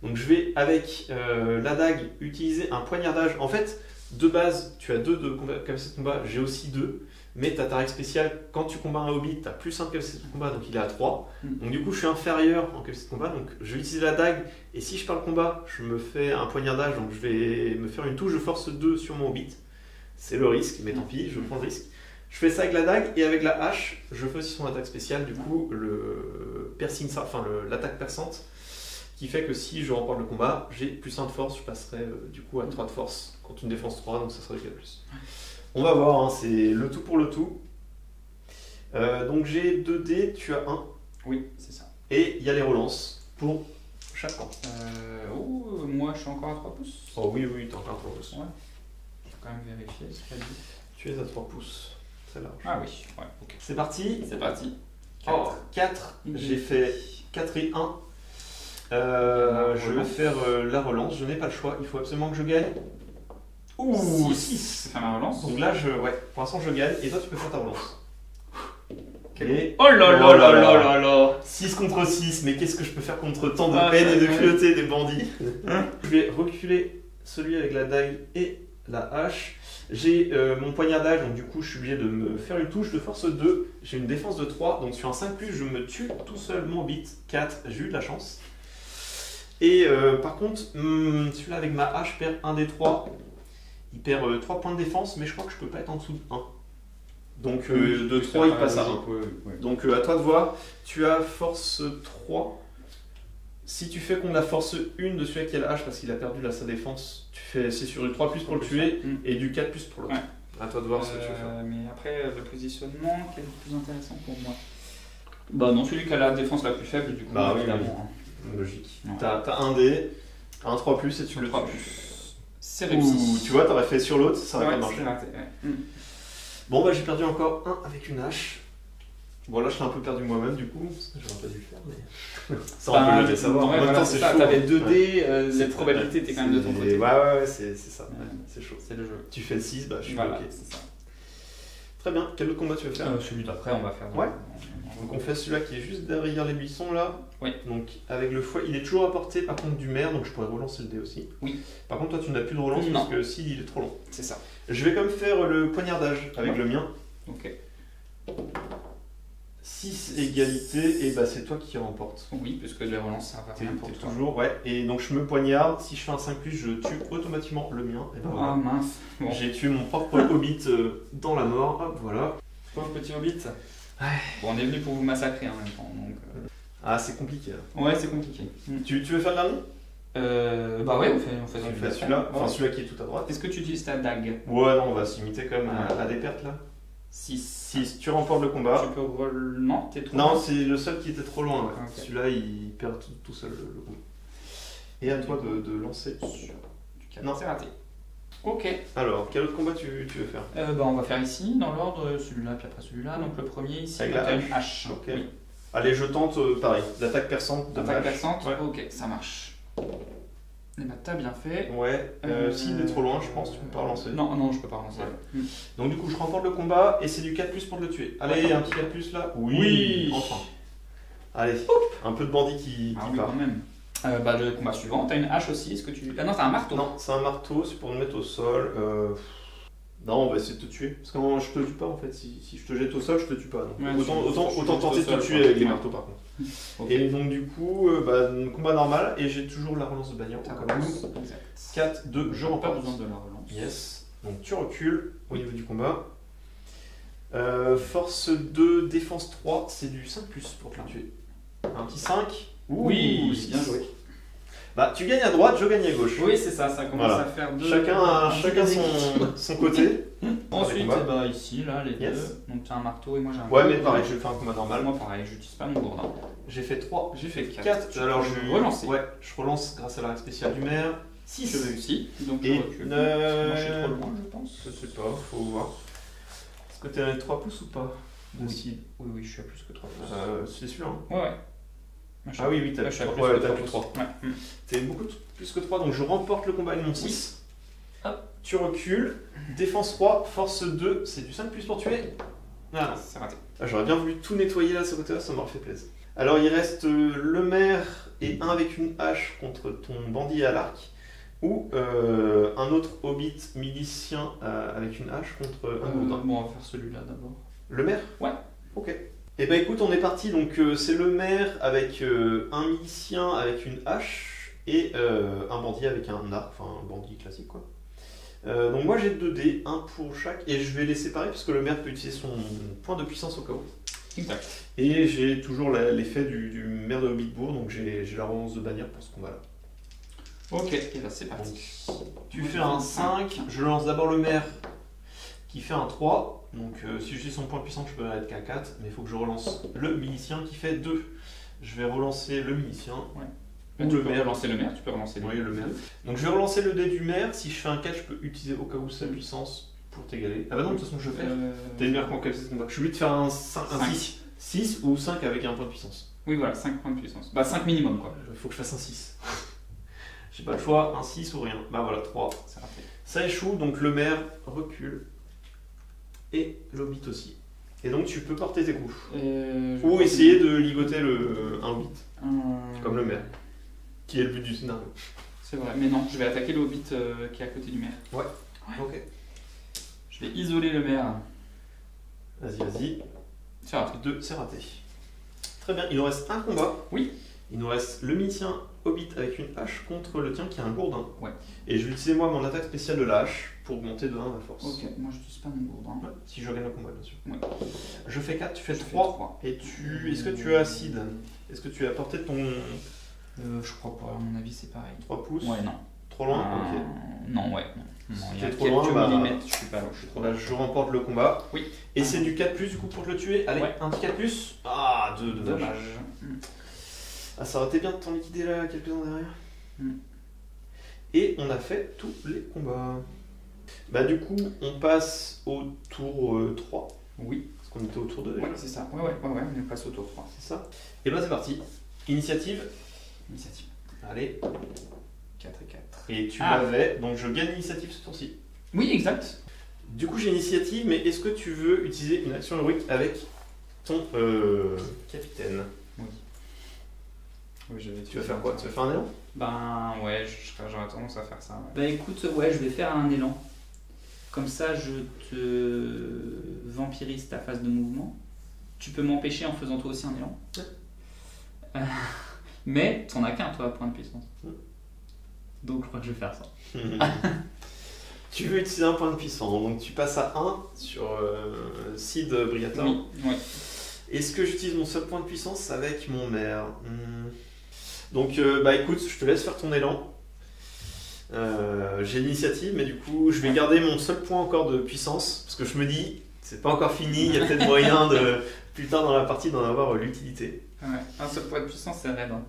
Donc je vais avec la dague utiliser un poignardage. En fait, de base, tu as 2 de capacité de combat, j'ai aussi 2. Mais ta règle spéciale, quand tu combats un hobbit, tu as plus 1 de capacité de combat, donc il est à 3. Donc du coup, je suis inférieur en capacité de combat, donc je vais utiliser la dague. Et si je pars le combat, je me fais un poignardage, donc je vais me faire une touche de force 2 sur mon hobbit. C'est le risque, mais tant pis, je prends le risque. Je fais ça avec la dague et avec la hache, je fais aussi son attaque spéciale, du coup, le piercing, l'attaque perçante, qui fait que si je remporte le combat, j'ai plus 1 de force, je passerai du coup à 3 de force contre une défense 3, donc ça sera du 4+. On va voir, hein, c'est le tout pour le tout. Donc j'ai 2 dés, tu as 1. Oui, c'est ça. Et il y a les relances pour chaque camp. Moi je suis encore à 3 pouces. Oh oui, t'as encore 3 pouces. Ouais. Faut quand même vérifier, c'est pas dit. Tu es à 3 pouces. très large. Ah oui, ouais, ok. C'est parti. C'est parti. Oh, 4. J'ai fait 4 et 1. Je vais faire la relance, je n'ai pas le choix, il faut absolument que je gagne. Ouh, 6. C'est faire la relance. Donc là, pour l'instant, je gagne et toi, tu peux faire ta relance. Et... Oh là là là là là là. 6 contre 6, mais qu'est-ce que je peux faire contre tant de Ah, peine et de ouais. cruauté des bandits? Je vais reculer celui avec la dague et la hache. J'ai mon poignardage, donc du coup je suis obligé de me faire une touche de force 2. J'ai une défense de 3, donc sur un 5+, je me tue tout seul mon hobbit. 4, j'ai eu de la chance. Et par contre, celui-là avec ma hache perd 1 des 3. Il perd 3 points de défense, mais je crois que je peux pas être en dessous de 1. Donc de 3, il passe à 1. Ouais. Donc à toi de voir, tu as force 3. Si tu fais contre la force 1 de celui qui a la hache parce qu'il a perdu sa défense, c'est sur du 3+ pour le tuer et du 4+ pour l'autre. Ouais. À toi de voir ce que tu veux faire. Mais après, le positionnement, quel est le plus intéressant pour moi? Bah non, celui qui a la défense la plus faible, du coup, Bah oui, évidemment. Logique. Ouais. T'as un dé, un 3+ et tu le 3+. tues. C'est réussi. Ouh, tu vois, t'aurais fait sur l'autre, ça aurait Ouais, pas marché. c'est raté, ouais. Bon bah j'ai perdu encore un avec une hache. Bon là je suis un peu perdu moi-même du coup, parce que j'aurais pas dû le faire mais... ça on peut le savoir. Ouais, En même voilà, temps c'est c'est ça, chaud. t'avais 2 Ouais. dés, les probabilités étaient quand même de ton côté. Ouais, c'est ça, Ouais. c'est chaud. C'est le jeu. Tu fais le 6, bah je suis Voilà, bloqué. c'est ça. Très bien, quel autre combat tu veux faire? Celui d'après, on va faire. Ouais. Donc on fait celui-là qui est juste derrière les buissons là. Oui. Donc avec le fouet, il est toujours à portée par contre du maire, donc je pourrais relancer le dé aussi. Oui. Par contre toi tu n'as plus de relance Non. parce que si il est trop long. C'est ça. Je vais quand même faire le poignardage avec Ouais. le mien. Ok. 6 égalité, et bah c'est toi qui remporte. Oui, puisque les relances, ça va T'es rien pour toi. toujours, ouais. Et donc je me poignarde, si je fais un 5+, je tue automatiquement le mien. Et ben voilà. Ah mince. Bon. J'ai tué mon propre hobbit dans la mort, hop voilà. Pauvre petit hobbit. Ouais. Bon, on est venu pour vous massacrer en même temps, donc... Ah c'est compliqué. Hein. Ouais, c'est compliqué. Tu veux faire le dernier? Bah ouais, on fait celui-là, enfin Ouais. celui-là qui est tout à droite. Est-ce que tu utilises ta dague? Ouais non, on va s'imiter quand même à des pertes là. 6. 6, tu remportes le combat. Tu peux Non, t'es trop Non, loin. c'est le seul qui était trop loin. Ouais. Ok. Celui-là il perd tout seul le combat. Et à toi de lancer. Sur du 4. Non. C'est raté. Ok. Alors, quel autre combat tu veux faire? Bah on va faire ici, dans l'ordre, celui-là, puis après celui-là. Donc le premier ici, Avec on la a une hache. Ok. Oui. Allez, je tente pareil, l'attaque perçante de Attaque ma hache. perçante. Ouais. Ok, ça marche. Et bah t'as bien fait. Ouais, s'il est trop loin, je pense, tu peux pas relancer. Non, je peux pas relancer. Ouais. Donc du coup, je remporte le combat et c'est du 4+ pour le tuer. Allez, un petit 4+ là. Oui. Enfin. Allez, un peu de bandit qui Ah oui, part. quand même. Bah le combat suivant, t'as une hache aussi, est-ce que tu... Ah non, t'as un marteau. Non, c'est un marteau, c'est pour nous mettre au sol. Non, on va essayer de te tuer. Parce que je te tue pas en fait. Si je te jette au sol, je te tue pas. Donc, Ouais, autant tenter de te tuer avec les marteaux par contre. Ok. Et donc du coup, combat normal et j'ai toujours la relance de bagnole. Ça Au cas où. commence. Exact. 4, 2, je Pas remporte. besoin de la relance. Yes. Donc tu recules au niveau du combat. Force 2, défense 3, c'est du 5+ pour te tuer. Un petit 5. Oui, six. bien joué. Bah tu gagnes à droite, je gagne à gauche. Oui, c'est ça, ça commence Voilà. à faire deux. Chacun son côté. Ensuite, Combat. bah, ici, là, les Yes. deux. Donc tu as un marteau et moi j'ai un Ouais, gourdin. mais pareil, je fais un combat normal. Moi pareil, j'utilise pas mon gourdin. J'ai fait 3, J'ai fait 4. Alors je relancer. Ouais, je relance grâce à la règle spéciale du maire. Je 6. réussis, donc je Et recule. 9. Moi je suis trop loin, je pense. Je sais pas, faut voir. Est-ce que t'es à 3 pouces ou pas? Oui, oui, je suis à plus que 3 pouces. C'est sûr. Hein. Ouais, ouais. Moi, je suis Ah oui, je suis à plus ouais, que t'as 3 plus pouces. 3. Ouais. T'es beaucoup plus que 3, donc je remporte le combat avec mon 6. Hop, tu recules. Défense 3, force 2, c'est du 5+ pour tuer. Voilà. C'est raté. Ah, j'aurais bien voulu tout nettoyer là, ce côté-là, ça m'aurait fait plaisir. Alors il reste le maire et un avec une hache contre ton bandit à l'arc. Ou un autre hobbit milicien avec une hache contre un gourdin. Bon, on va faire celui-là d'abord. Le maire? Ouais. Ok. Et bah écoute, on est parti. Donc c'est le maire avec un milicien avec une hache et un bandit avec un arc, enfin un bandit classique quoi. Donc moi j'ai 2 dés, un pour chaque, et je vais les séparer parce que le maire peut utiliser son point de puissance au cas où. Exact. Et j'ai toujours l'effet du maire de Hobbitbourg, donc j'ai la relance de bannière pour ce combat-là. Ok, et là c'est parti. Tu fais un 5, je lance d'abord le maire qui fait un 3, donc si j'utilise son point de puissance je peux être qu'à 4, mais il faut que je relance le milicien qui fait 2. Je vais relancer le milicien. Tu peux relancer le maire, tu peux relancer Oui, le maire. Donc je vais relancer le dé du maire, si je fais un 4 je peux utiliser au cas où sa puissance pour t'égaler. Ah bah non, de toute façon, je fais. T'as une meilleure capacité de combat. Je suis obligé de faire un 6. 6 ou 5 avec un point de puissance. Oui, voilà, 5 points de puissance. Bah, 5 minimum, quoi. Il faut que je fasse un 6. J'ai pas le choix, un 6 ou rien. Bah voilà, 3. C'est raté. Ça échoue, donc le maire recule. Et l'hobbit aussi. Et donc tu peux porter tes coups. Ou essayer de ligoter un hobbit. Comme le maire. Qui est le but du scénario. C'est vrai, mais non, je vais attaquer le hobbit qui est à côté du maire. Ouais. Ok. Je vais isoler le maire. Vas-y. C'est raté. 2, c'est raté. Très bien, il nous reste un combat. Oui. Il nous reste le mien hobbit avec une hache contre le tien qui a un gourdin. Ouais. Et je vais utiliser moi mon attaque spéciale de la hache pour augmenter de 1 ma force. Ok, moi je n'utilise pas mon gourdin. Ouais, si je gagne le combat, bien sûr. Ouais. Je fais 4, tu fais Je 3. fais Et est-ce que tu as acide? Est-ce que tu as porté ton je crois pas, à mon avis c'est pareil. 3 pouces? Ouais, non. Trop loin? Ok. Non, ouais. Non, Si il y t'es a trop loin, quelques bah, millimètres, je suis pas là. Je suis trop Là, là. je remporte le combat. Oui. Et c'est du 4 du coup pour te le tuer. Allez, Ouais. un petit 4 Ah, 2, dommage. Dommage. Ah, ça aurait été bien de t'en liquider là quelques-uns derrière. Mm. Et on a fait tous les combats. Bah du coup, on passe au tour 3. Oui. Parce qu'on était au tour 2 déjà. Ouais, c'est ça. Ouais, on est passé au tour 3. C'est ça. Et bah c'est parti. Initiative. Initiative. Allez. 4 et 4. Et tu Ah. l'avais, donc je gagne l'initiative ce tour-ci. Oui, exact. Du coup j'ai l'initiative, mais est-ce que tu veux utiliser une action héroïque avec ton capitaine? Oui. Oui, Tu vas faire quoi? Tu vas faire un élan? Ben ouais, j'aurais tendance à faire ça. Ouais. Bah écoute, ouais, je vais faire un élan. Comme ça, je te vampirise ta phase de mouvement. Tu peux m'empêcher en faisant toi aussi un élan. Ouais. Mais t'en as qu'un, toi, à point de puissance. Ouais. Donc je crois que je vais faire ça. Tu veux utiliser un point de puissance, donc tu passes à 1 sur Sid Briator. Oui, ouais. Est-ce que j'utilise mon seul point de puissance avec mon maire? Donc bah écoute, je te laisse faire ton élan. J'ai l'initiative, mais du coup je vais garder mon seul point encore de puissance, parce que je me dis, c'est pas encore fini, il y a peut-être moyen de plus tard dans la partie d'en avoir l'utilité. Ouais. Un seul point de puissance, c'est raide. Hein.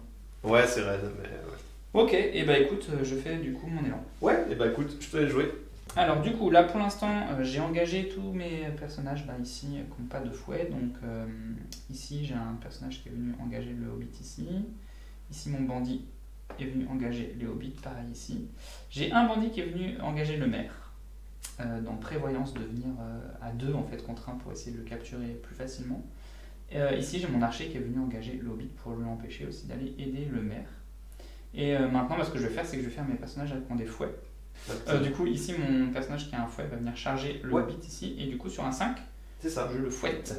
Ouais, c'est raide, mais ouais. Ok, et bah écoute, je fais du coup mon élan. Ouais, et bah écoute, je te laisse jouer. Alors du coup, là pour l'instant, j'ai engagé tous mes personnages ici qui n'ont pas de fouet. Donc ici, j'ai un personnage qui est venu engager le hobbit ici. Ici, mon bandit est venu engager les hobbits, pareil ici. J'ai un bandit qui est venu engager le maire, dans prévoyance de venir à 2 en fait contre 1 pour essayer de le capturer plus facilement. Ici, j'ai mon archer qui est venu engager le hobbit pour l'empêcher aussi d'aller aider le maire. Et maintenant, ce que je vais faire, c'est que je vais faire mes personnages avec des fouets. Du coup, ici, mon personnage qui a un fouet va venir charger le hobbit ici, et du coup, sur un 5, C'est ça. je le fouette,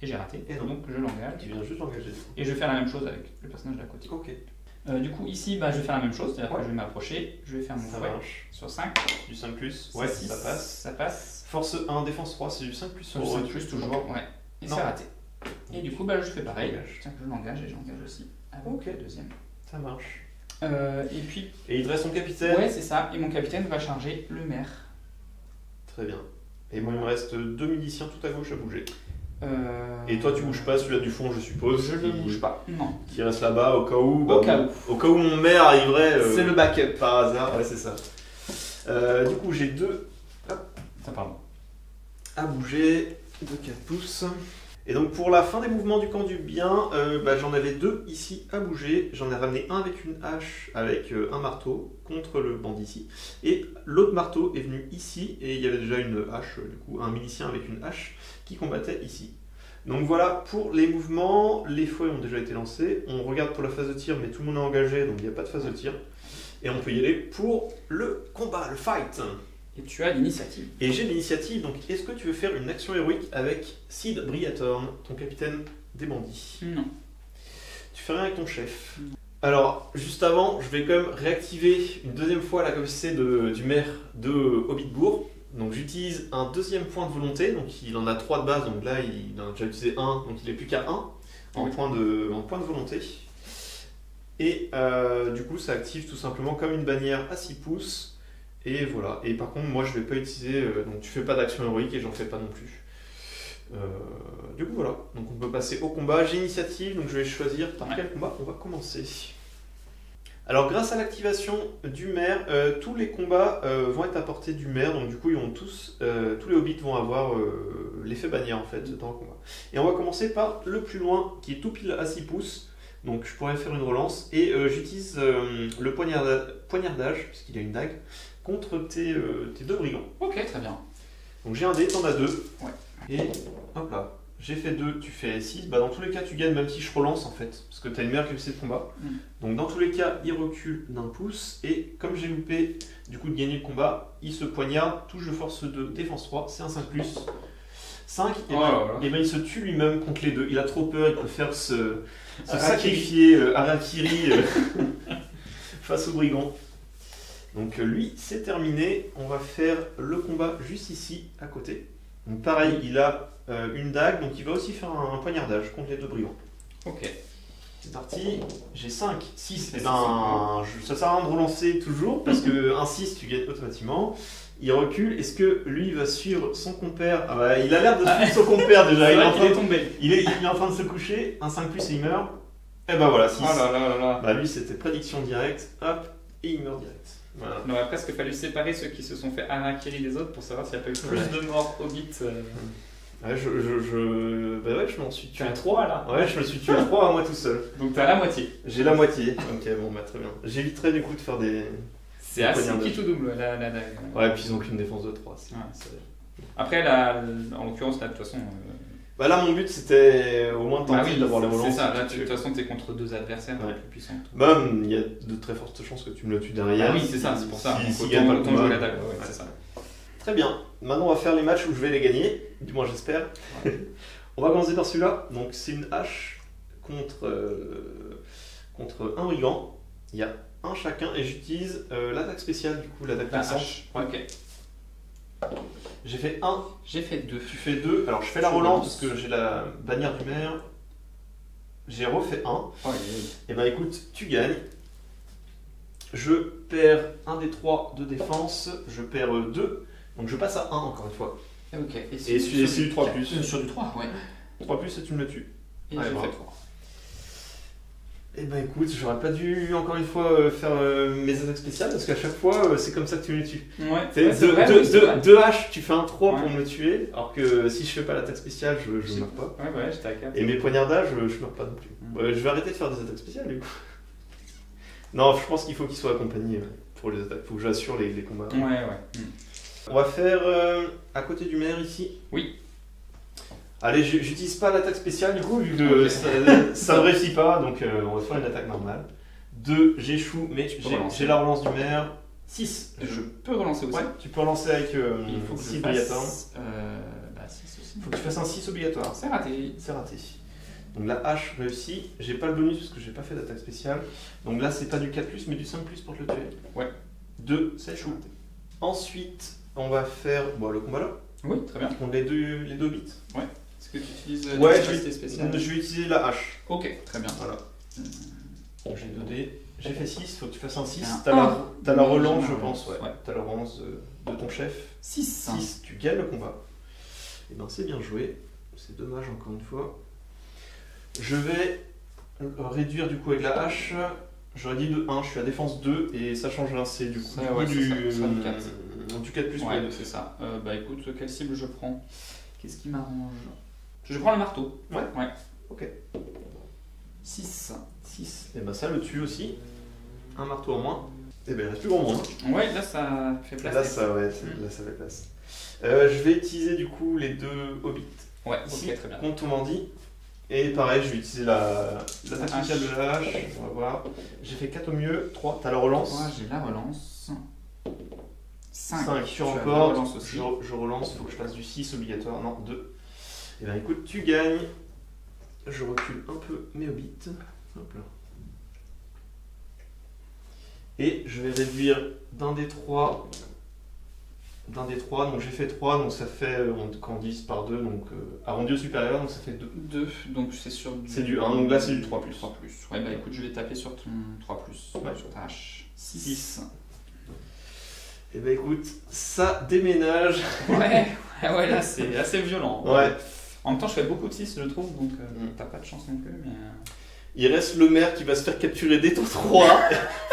et j'ai raté, Et non. donc je l'engage. Tu viens juste l'engager. Et je vais faire la même chose avec le personnage d'à côté. Ok. Du coup, ici, je vais faire la même chose, c'est-à-dire que je vais m'approcher, je vais faire mon Ça fouet marche. sur 5, Du 5+, c'est ouais, 6, ça passe. ça passe, Force 1, défense 3, c'est du 5+. sur 5 plus toujours, ouais, et Non. c'est raté. Et du coup, je fais pareil, Engage. tiens que je l'engage et j'engage aussi avec Ok. le deuxième. Ça marche. Et puis, Et il te reste son capitaine. ouais, c'est ça, et mon capitaine va charger le maire. Très bien. Et moi, il me reste 2 miliciens tout à gauche à bouger. Euh, Et toi, tu bouges pas, celui-là du fond, je suppose. Je ne bouge pas. Non. Qui reste là-bas au cas où. Au cas où. mon maire arriverait. C'est le backup. Par hasard, ouais, c'est ça. Du coup, j'ai 2 Ça, pardon. à bouger de 4 pouces. Et donc, pour la fin des mouvements du camp du bien, j'en avais 2 ici à bouger. J'en ai ramené un avec une hache, avec un marteau, contre le bandit ici. Et l'autre marteau est venu ici, et il y avait déjà une hache, du coup, un milicien avec une hache qui combattait ici. Donc voilà pour les mouvements, les fouets ont déjà été lancés. On regarde pour la phase de tir, mais tout le monde est engagé, donc il n'y a pas de phase de tir. Et on peut y aller pour le combat, le fight. Et tu as l'initiative. Et j'ai l'initiative, donc est-ce que tu veux faire une action héroïque avec Sid Briatorn, ton capitaine des bandits? Non. Tu fais rien avec ton chef. Non. Alors, juste avant, je vais quand même réactiver une deuxième fois la capacité du maire de Hobbitbourg. Donc j'utilise un deuxième point de volonté, donc il en a 3 de base, donc là il en a déjà utilisé 1, donc il n'est plus qu'à 1 en Oui. point de volonté. Et du coup ça active tout simplement comme une bannière à 6 pouces. Et voilà. Et par contre moi je vais pas utiliser, donc tu fais pas d'action héroïque et j'en fais pas non plus. Du coup voilà, donc on peut passer au combat. J'ai initiative, donc je vais choisir par Ouais. quel combat on va commencer. Alors grâce à l'activation du maire, tous les combats vont être à portée du maire, donc du coup ils vont tous les hobbits vont avoir l'effet bannière en fait dans le combat. Et on va commencer par le plus loin qui est tout pile à 6 pouces, donc je pourrais faire une relance et j'utilise le poignardage, puisqu'il a une dague, contre tes 2 brigands. Ok, très bien. Donc j'ai un dé, t'en as 2, Ouais. et hop là. J'ai fait 2, tu fais 6, bah dans tous les cas tu gagnes même si je relance en fait, parce que tu as une meilleure capacité de combat. Donc dans tous les cas il recule d'1 pouce, et comme j'ai loupé du coup de gagner le combat, il se poignarde, touche de force 2, défense 3, c'est un 5+. 5, et ben il se tue lui-même contre les 2, il a trop peur, il préfère se sacrifier Harakiri face au brigand. Donc lui c'est terminé, on va faire le combat juste ici à côté. Donc pareil, il a une dague, donc il va aussi faire un poignardage contre les 2 brigands. Ok. C'est parti, j'ai 5, 6, et ben ça sert à rien de relancer toujours, parce que un 6 tu gagnes automatiquement. Il recule, est-ce que lui va suivre son compère? Ah bah il a l'air de suivre son compère déjà, il est tombé. Il est en train de se coucher, un 5+, et il meurt. Et ben voilà, 6. Oh là là là là. Bah lui c'était prédiction directe, hop, et il meurt direct. Voilà. Il aurait presque fallu séparer ceux qui se sont fait harakiri des autres pour savoir s'il n'y a pas eu plus de morts hobbits. Ouais, bah ouais, je m'en suis tué. Tu as 3 là. Ouais, je me suis tué 3 à moi tout seul. Donc t'as la moitié. J'ai la moitié. Ok, bon, bah très bien. J'éviterai du coup de faire des. C'est assez qui tout double la dague. Ouais, et puis ils ont qu'une défense de 3. Après, là, en l'occurrence, là, de toute façon. Bah là, mon but c'était au moins de tenter d'avoir les relances. C'est ça, là, de toute façon, t'es contre 2 adversaires plus puissants. Bah, il y a de très fortes chances que tu me le tues derrière. Ah oui, c'est ça, c'est pour ça. Si autant jouer la dague, c'est ça. Très bien. Maintenant, on va faire les matchs où je vais les gagner. Du moins, j'espère. On va commencer par celui-là. Donc, c'est une hache contre un brigand. Il y a un chacun et j'utilise l'attaque spéciale, du coup, l'attaque puissante. Ouais. Ok. J'ai fait 1. J'ai fait 2. Tu fais 2. Alors, je fais la relance parce que j'ai la bannière du maire. J'ai refait 1. Et ben, écoute, tu gagnes. Je perds un des 3 de défense. Je perds 2. Donc je passe à 1 encore une fois. Ok. Et c'est du 3+. Sur du 3, ouais. 3+, et tu me le tues. Et j'ai fait 3. Et ben écoute, j'aurais pas dû encore une fois faire mes attaques spéciales parce qu'à chaque fois c'est comme ça que tu me tues. Ouais. Deux haches, tu fais un 3 pour me tuer, alors que si je fais pas l'attaque spéciale, je meurs pas. Ouais, j'étais à 4. Et mes poignardages, je meurs pas non plus. Je vais arrêter de faire des attaques spéciales du coup. Non, je pense qu'il faut qu'ils soient accompagnés pour les attaques. Faut que j'assure les combats. Ouais. On va faire à côté du maire ici. Oui. Allez, j'utilise pas l'attaque spéciale du coup, vu que ça ne réussit pas, donc on va faire une attaque normale. 2, j'échoue, mais j'ai la relance du maire. 6. Je peux relancer aussi. Ouais, tu peux relancer avec il faut que 6 obligatoire. 6 aussi. Il faut que tu fasses un 6 obligatoire. C'est raté. C'est raté. Donc la hache réussit. J'ai pas le bonus parce que j'ai pas fait d'attaque spéciale. Donc là, c'est pas du 4+, mais du 5+ pour te le tuer. Ouais. 2, ça échoue. Ensuite, on va faire le combat là. Oui, très bien. Contre les deux hobbits. Ouais. Est-ce que tu utilises des capacités spéciales? Je vais utiliser la hache. Ok, très bien. Voilà. Donc j'ai 2 dés. J'ai fait 6, faut que tu fasses un 6. T'as la relance, je pense. Ouais. T'as la relance de ton chef. 6. 6, tu gagnes le combat. Et ben c'est bien joué. C'est dommage encore une fois. Je vais réduire du coup avec la hache. J'aurais dit de 1, je suis à défense 2 et ça change un C du coup. Ça, ouais, du 4. Du 4+. Ouais, c'est ça. Bah écoute, quelle cible je prends? Qu'est-ce qui m'arrange? Je prends le marteau. Ouais. Ok. 6. 6. Et ben ça le tue aussi. Un marteau en moins. Et ben il reste plus grand monde. Ouais, là ça fait place. Là ça fait place. Je vais utiliser du coup les 2 hobbits. Ouais, ici, ok, très bien. Contre ton bandit. Et pareil, je vais utiliser l'attaque spéciale de la hache. On va voir. J'ai fait 4 au mieux. 3, t'as la relance. Ouais, j'ai la relance. 5 sur encore. Je relance, faut que je fasse du 6 obligatoire. Non, 2. Et ben écoute, tu gagnes. Je recule un peu mes hobbits. Hop là. Et je vais réduire d'un des 3. Donc j'ai fait 3, donc ça fait, quand on divise par 2, donc arrondi au supérieur, donc ça fait 2. 2, donc c'est sur du... C'est du 1, donc là c'est du 3+. 3+. Ouais, bah écoute, je vais taper sur ton 3+, sur ta hache. 6. Et bah écoute, ça déménage. Ouais, là c'est assez violent. Ouais. En même temps, je fais beaucoup de 6, je trouve, donc t'as pas de chance non plus, mais... Il reste le maire qui va se faire capturer dès ton 3.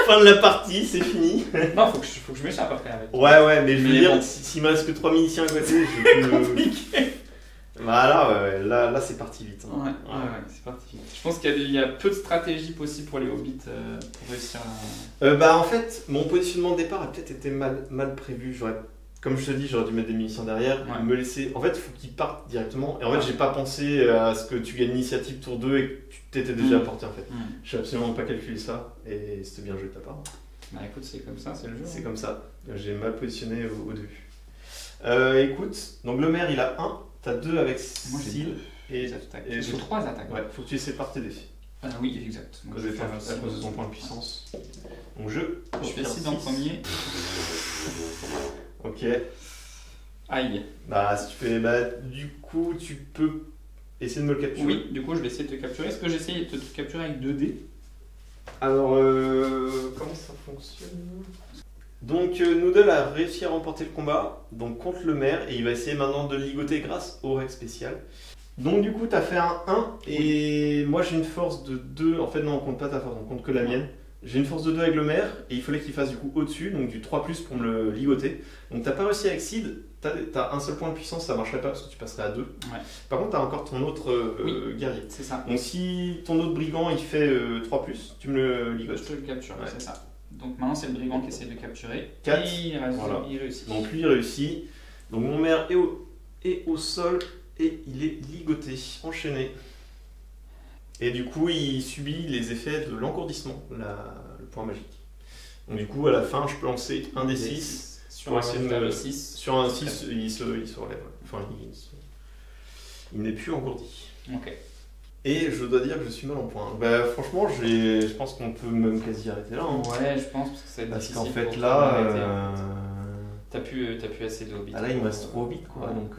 fin de la partie, c'est fini. Non, faut que je m'échappe après avec. Ouais, mais je veux Mais dire, bon. s'il me reste que 3 miliciens à côté, je peux... Compliqué. Voilà, ouais, là c'est parti vite. hein. Ouais, c'est parti. Je pense qu'il y a peu de stratégies possibles pour les hobbits pour réussir à. En fait, mon positionnement de départ a peut-être été mal prévu. Comme je te dis, j'aurais dû mettre des munitions derrière, Ouais. me laisser. En fait, il faut qu'ils partent directement. Et en fait, j'ai pas pensé à ce que tu gagnes l'initiative tour 2 et que tu t'étais déjà apporté en fait. J'ai absolument pas calculé ça et c'était bien joué de ta part. Bah écoute, c'est comme ça, c'est le jeu. C'est comme ça. J'ai mal positionné au début. Écoute, donc le maire il a 1, t'as 2 avec Moi j'ai style. 2 Et attaques. et J'ai faut- 3 attaques. Ouais, faut que tu sépares tes défis. Oui, exact. À cause de ton point de puissance. Donc je fais 6 en six. premier. Ok. Aïe. Bah si tu fais. Du coup tu peux essayer de me le capturer. Oui, du coup je vais essayer de te capturer. Est-ce que j'essaie de te capturer avec 2 dés? Alors comment ça fonctionne? Donc Noodle a réussi à remporter le combat donc contre le maire et il va essayer maintenant de le ligoter grâce au règle spécial. Donc du coup t'as fait un 1 et moi j'ai une force de 2. En fait non on compte pas ta force, on compte que la mienne. J'ai une force de 2 avec le maire et il fallait qu'il fasse du coup au-dessus, donc du 3+ pour me le ligoter. Donc t'as pas réussi avec Sid, t'as un seul point de puissance, ça marcherait pas parce que tu passerais à 2. Ouais. Par contre t'as encore ton autre guerrier. C'est ça. Donc si ton autre brigand il fait 3+, tu me le Je ligotes. te le capture, Ouais. c'est ça. Donc maintenant c'est le brigand qui essaie de le capturer. 4. Et Voilà. il réussit. Donc lui il réussit. Donc mon maire est au sol et il est ligoté, enchaîné. Et du coup il subit les effets de l'engourdissement, le point magique. Donc du coup à la fin je peux lancer un des 6. Sur pour un essayer de résultat me- de 6. Sur un 6 il se relève. Enfin il n'est plus engourdi. Ok. Et je dois dire que je suis mal en point. Franchement je pense qu'on peut même quasi arrêter là. hein. Ouais, je pense parce que c'est Parce difficile. qu'en fait pour toi là... d'arrêter. T'as plus assez de hobbits. Ah là il me reste 3 hobbits quoi. Ouais. Donc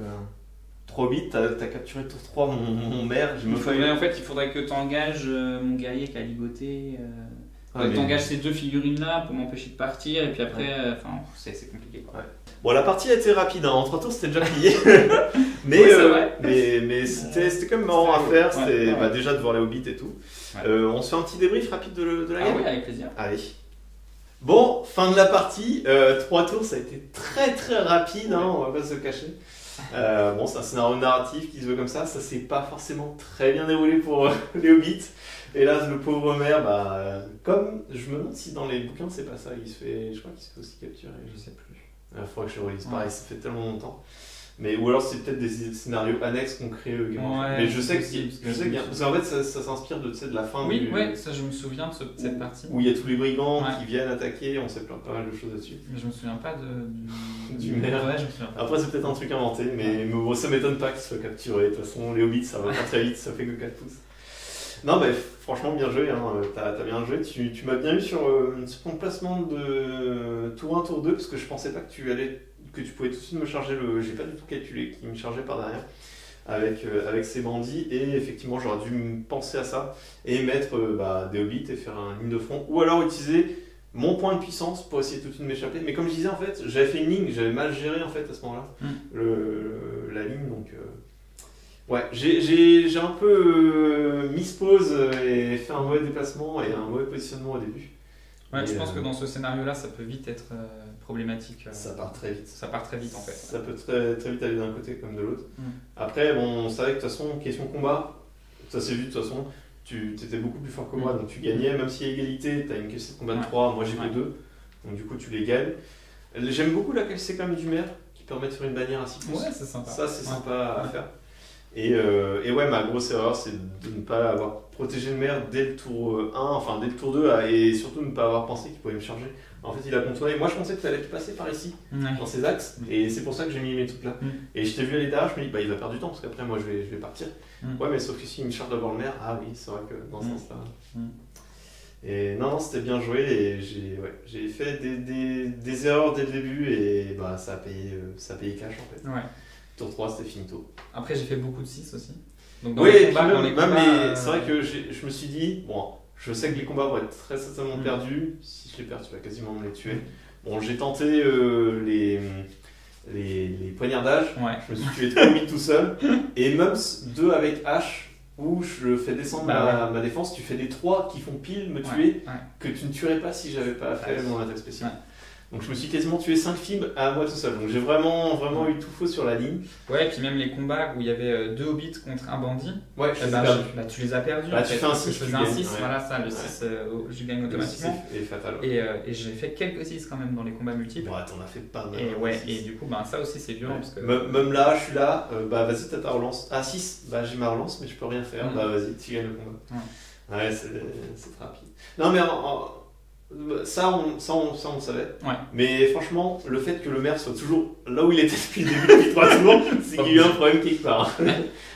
3 hobbits, t'as capturé tour 3 mon maire. Je me fais... En fait, il faudrait que tu engages mon guerrier qui a ligoté. Ah, mais- T'engages ces 2 figurines là pour m'empêcher de partir et puis après, c'est compliqué quoi. Ouais. Bon, la partie a été rapide, hein. En 3 tours c'était déjà plié. mais Oui, c'est vrai. mais c'était quand même marrant à faire. Ouais, C'était ouais. déjà de voir les hobbits et tout. Ouais. On se fait un petit débrief rapide de la Ah game. oui, avec plaisir. Allez. Bon, fin de la partie. 3 tours, ça a été très très rapide, hein, on va pas se le cacher. Bon, c'est un scénario narratif qui se veut comme ça. Ça s'est pas forcément très bien déroulé pour les hobbits. Hélas, le pauvre maire, comme je me demande si dans les bouquins c'est pas ça, je crois qu'il se fait aussi capturer, je sais plus. Il faudrait que je relise, pareil, ça fait tellement longtemps. Ou alors c'est peut-être des scénarios annexes qu'on crée Game of Thrones. Ouais, Mais je sais c'est que possible, qu'il y a, parce qu'en fait ça s'inspire de la fin Oui, ouais, ça je me souviens de cette partie. où il y a tous les brigands Ouais. qui viennent attaquer, on sait pas mal de choses là-dessus. Mais je me souviens pas Du maire. Ouais, je me souviens pas. Après c'est peut-être un truc inventé, mais bon, ça m'étonne pas qu'il soit capturé. De toute façon les hobbits ça va pas très vite, ça fait que 4 pouces. Non mais franchement bien joué, hein. T'as bien joué, tu m'as bien eu sur ton placement de tour 1, tour 2, parce que je pensais pas que tu pouvais tout de suite me charger j'ai pas du tout calculé qui me chargeait par derrière avec ces bandits, et effectivement j'aurais dû me penser à ça et mettre des hobbits et faire une ligne de front, ou alors utiliser mon point de puissance pour essayer tout de suite de m'échapper. Mais comme je disais en fait, j'avais fait une ligne, j'avais mal géré en fait à ce moment-là la ligne, donc ouais, j'ai un peu mis pause et fait un mauvais déplacement et un mauvais positionnement au début. Ouais, Et, je pense que dans ce scénario-là, ça peut vite être problématique. Ça part très vite. Ça part très vite en fait. Ça peut très, très vite aller d'un côté comme de l'autre. Mm. Après, bon, on savait que de toute façon, question combat, ça s'est vu de toute façon, tu étais beaucoup plus fort que moi, donc tu gagnais, même si à égalité, tu as une qualité de combat de 3, moi j'ai que 2, donc du coup tu les gagnes. J'aime beaucoup la qualité quand même du maire, qui permet de faire une bannière à 6 pouces. Ouais, c'est sympa. Ça, c'est sympa à faire. Et ouais, ma grosse erreur, c'est de ne pas avoir protégé le maire dès le tour 1, enfin dès le tour 2, et surtout ne pas avoir pensé qu'il pouvait me charger. En fait, il a contourné. Moi, je pensais que tu allais passer par ici, dans ces axes, et c'est pour ça que j'ai mis mes trucs là. Et je t'ai vu aller derrière, je me dis, il va perdre du temps, parce qu'après, moi, je vais partir. Ouais, mais sauf que s'il me charge d'abord le maire, ah oui, c'est vrai que dans ce sens-là. Et non, c'était bien joué, et j'ai fait des erreurs dès le début, et ça a payé cash en fait. Ouais. Tour 3, c'était finito. Après, j'ai fait beaucoup de 6 aussi. Donc, Oui, et puis dans les combats, c'est vrai que je me suis dit, bon, je sais que les combats vont être très certainement perdus. Si je les perds, tu vas quasiment me les tuer. Bon, j'ai tenté les poignardages. Ouais. Je me suis tué 3 minutes tout seul. Et même 2 avec H, où je fais descendre ma défense, tu fais des 3 qui font pile me tuer, que tu ne tuerais pas si j'avais pas fait mon attaque spéciale. Donc je me suis quasiment tué 5 fibres à moi tout seul. Donc j'ai vraiment eu tout faux sur la ligne. Ouais, et puis même les combats où il y avait 2 hobbits contre un bandit, ouais, tu les as perdus. Tu fais un 6. Je faisais un 6, voilà ça, le 6, je gagne automatiquement. Et fatal. Et j'ai fait quelques 6 quand même dans les combats multiples. Ouais, t'en as fait pas mal. Et du coup, ça aussi c'est violent. Parce que... Même là, je suis là, vas-y, t'as ta relance. Ah, 6, j'ai ma relance, mais je peux rien faire. Vas-y, tu gagnes le combat. Ouais, c'est très rapide. Non, mais ça, on le savait. Ouais. Mais franchement, le fait que le maire soit toujours là où il était depuis le début, depuis 3 tours, c'est qu'il y a eu un problème quelque part.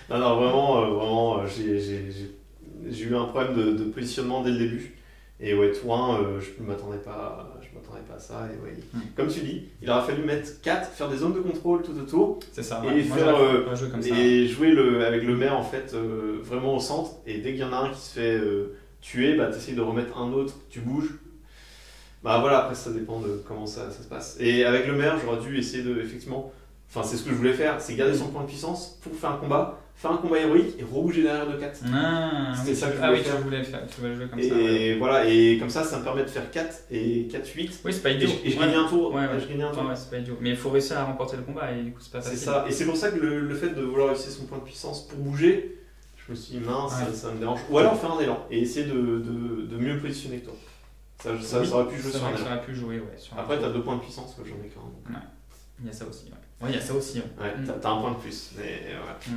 Non, vraiment, j'ai eu un problème de positionnement dès le début. Et ouais, tour 1, je m'attendais pas à ça. Et ouais, comme tu dis, il aura fallu mettre 4, faire des zones de contrôle tout autour. C'est ça. Et jouer avec le maire en fait vraiment au centre. Et dès qu'il y en a un qui se fait tuer, t'essayes de remettre un autre, tu bouges. Voilà, après ça dépend de comment ça se passe. Et avec le maire, j'aurais dû essayer effectivement, c'est ce que je voulais faire, c'est garder son point de puissance pour faire un combat héroïque et rebouger derrière de 4. C'était ça que je voulais faire. Tu voulais jouer comme ça. Et voilà, et comme ça me permet de faire 4 et 4-8. Oui, c'est pas idiot. Et je gagnais un tour. Ouais, c'est pas idiot. Mais il faut réussir à remporter le combat et du coup c'est pas facile. C'est ça, et c'est pour ça que le fait de vouloir utiliser son point de puissance pour bouger, je me suis dit mince, ça me dérange. Ou alors faire un élan et essayer de mieux positionner que toi. Ça aurait pu jouer sur un élan. Ça aurait pu jouer, Après, t'as 2 points de puissance, j'en ai qu'un. Ouais. Il y a ça aussi, il y a ça aussi. Ouais, t'as un point de plus. Mais ouais.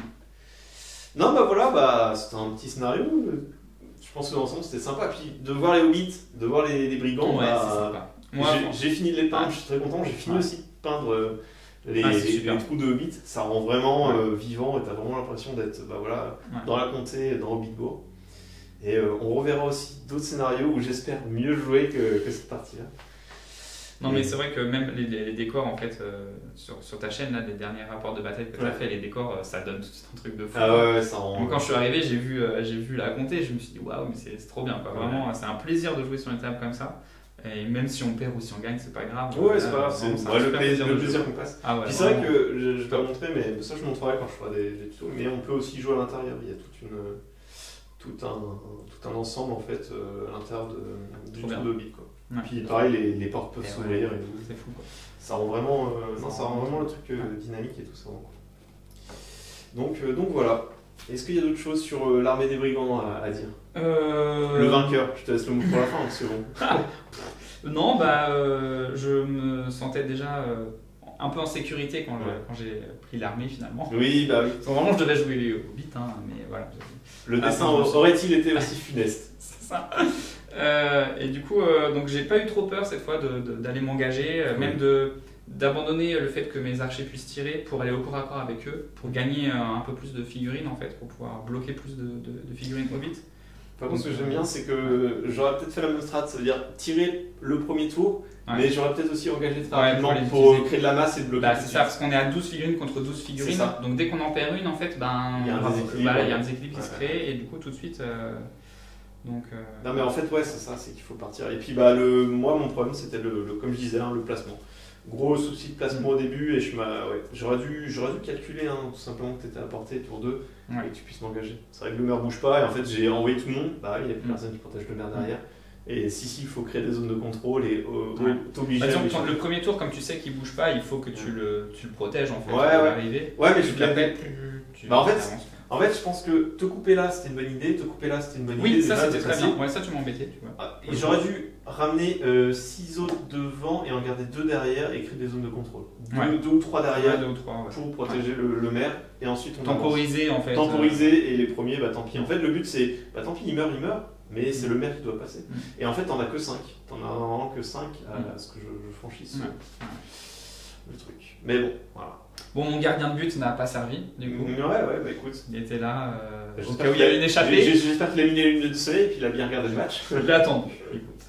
Non, voilà, c'était un petit scénario. Je pense que dans l'ensemble, c'était sympa. Puis de voir les hobbits, de voir les brigands, c'est sympa. J'ai fini de les peindre, je suis très content. J'ai fini aussi de peindre les trous de hobbits. Ça rend vraiment vivant et t'as vraiment l'impression d'être dans la comté, dans Hobbitbourg. Et on reverra aussi d'autres scénarios où j'espère mieux jouer que cette partie-là. Non, mais c'est vrai que même les décors, en fait, sur ta chaîne, là, des derniers rapports de bataille que tu as fait, les décors, ça donne tout un truc de fou. Ça rend... Donc, quand je suis arrivé, j'ai vu la comté, je me suis dit, waouh, mais c'est trop bien, quoi. Vraiment, c'est un plaisir de jouer sur une table comme ça. Et même si on perd ou si on gagne, c'est pas grave. Ouais, c'est pas grave, c'est le plaisir qu'on passe. Ouais, puis c'est vrai que je vais pas montrer, mais ça je montrerai quand je ferai des tutos. Mais on peut aussi jouer à l'intérieur. Il y a tout un ensemble en fait à l'intérieur du trou de Hobbit, quoi. Ouais. Puis pareil, les portes peuvent s'ouvrir et tout. C'est fou, quoi. Ça rend vraiment, le truc dynamique et tout ça. Donc voilà. Est-ce qu'il y a d'autres choses sur l'armée des brigands à dire? Le vainqueur, je te laisse le mot pour la fin, parce que bon. Non, je me sentais déjà un peu en sécurité quand j'ai pris l'armée finalement. Oui, oui. Vraiment, je devais jouer les hobbits, mais voilà. Le dessin aurait-il été aussi funeste? C'est ça. Et du coup, donc j'ai pas eu trop peur cette fois d'aller m'engager, même d'abandonner le fait que mes archers puissent tirer pour aller au corps à corps avec eux, pour gagner un peu plus de figurines en fait, pour pouvoir bloquer plus de figurines hobbits. Par contre, ce que j'aime bien, c'est que j'aurais peut-être fait la même strat, ça veut dire tirer le premier tour, mais j'aurais peut-être aussi engagé très rapidement pour créer de la masse et de bloquer. C'est ça, parce qu'on est à 12 figurines contre 12 figurines, donc dès qu'on en perd une, en fait, il y a un déséquilibre qui se crée, et du coup, tout de suite. Non, mais en fait, c'est ça, c'est qu'il faut partir. Et puis, moi, mon problème, c'était comme je disais, le placement. Gros souci de placement au début, et j'aurais dû calculer tout simplement que tu étais à portée tour 2 et que tu puisses m'engager. C'est vrai que le maire bouge pas, et en fait j'ai envoyé tout le monde, il n'y a plus personne qui protège le maire derrière. Et si, il faut créer des zones de contrôle et t'obliger à... le premier tour, comme tu sais qu'il bouge pas, il faut que tu le protèges en fait pour arriver. Ouais, mais je l'appelle en fait, je pense que te couper là, c'était une bonne idée, te couper là, c'était une bonne idée. Oui, ça c'était très bien. Ouais, ça tu m'embêtais, tu vois. Et j'aurais dû ramener 6 autres devant et en garder 2 derrière et créer des zones de contrôle. 2 ou 3 derrière pour protéger le maire. Et ensuite on temporiser en fait. Temporiser et les premiers, tant pis. En fait, le but c'est, tant pis, il meurt, mais c'est le maire qui doit passer. Et en fait, t'en as que 5. T'en as vraiment que 5 à ce que je franchisse le truc. Mais bon, voilà. Bon, mon gardien de but n'a pas servi, du coup. Ouais, écoute. Il était là, au cas où il y avait une échappée. J'espère qu'il a mis les lunettes de soleil et puis il a bien regardé le match. Je l'ai attendu, écoute.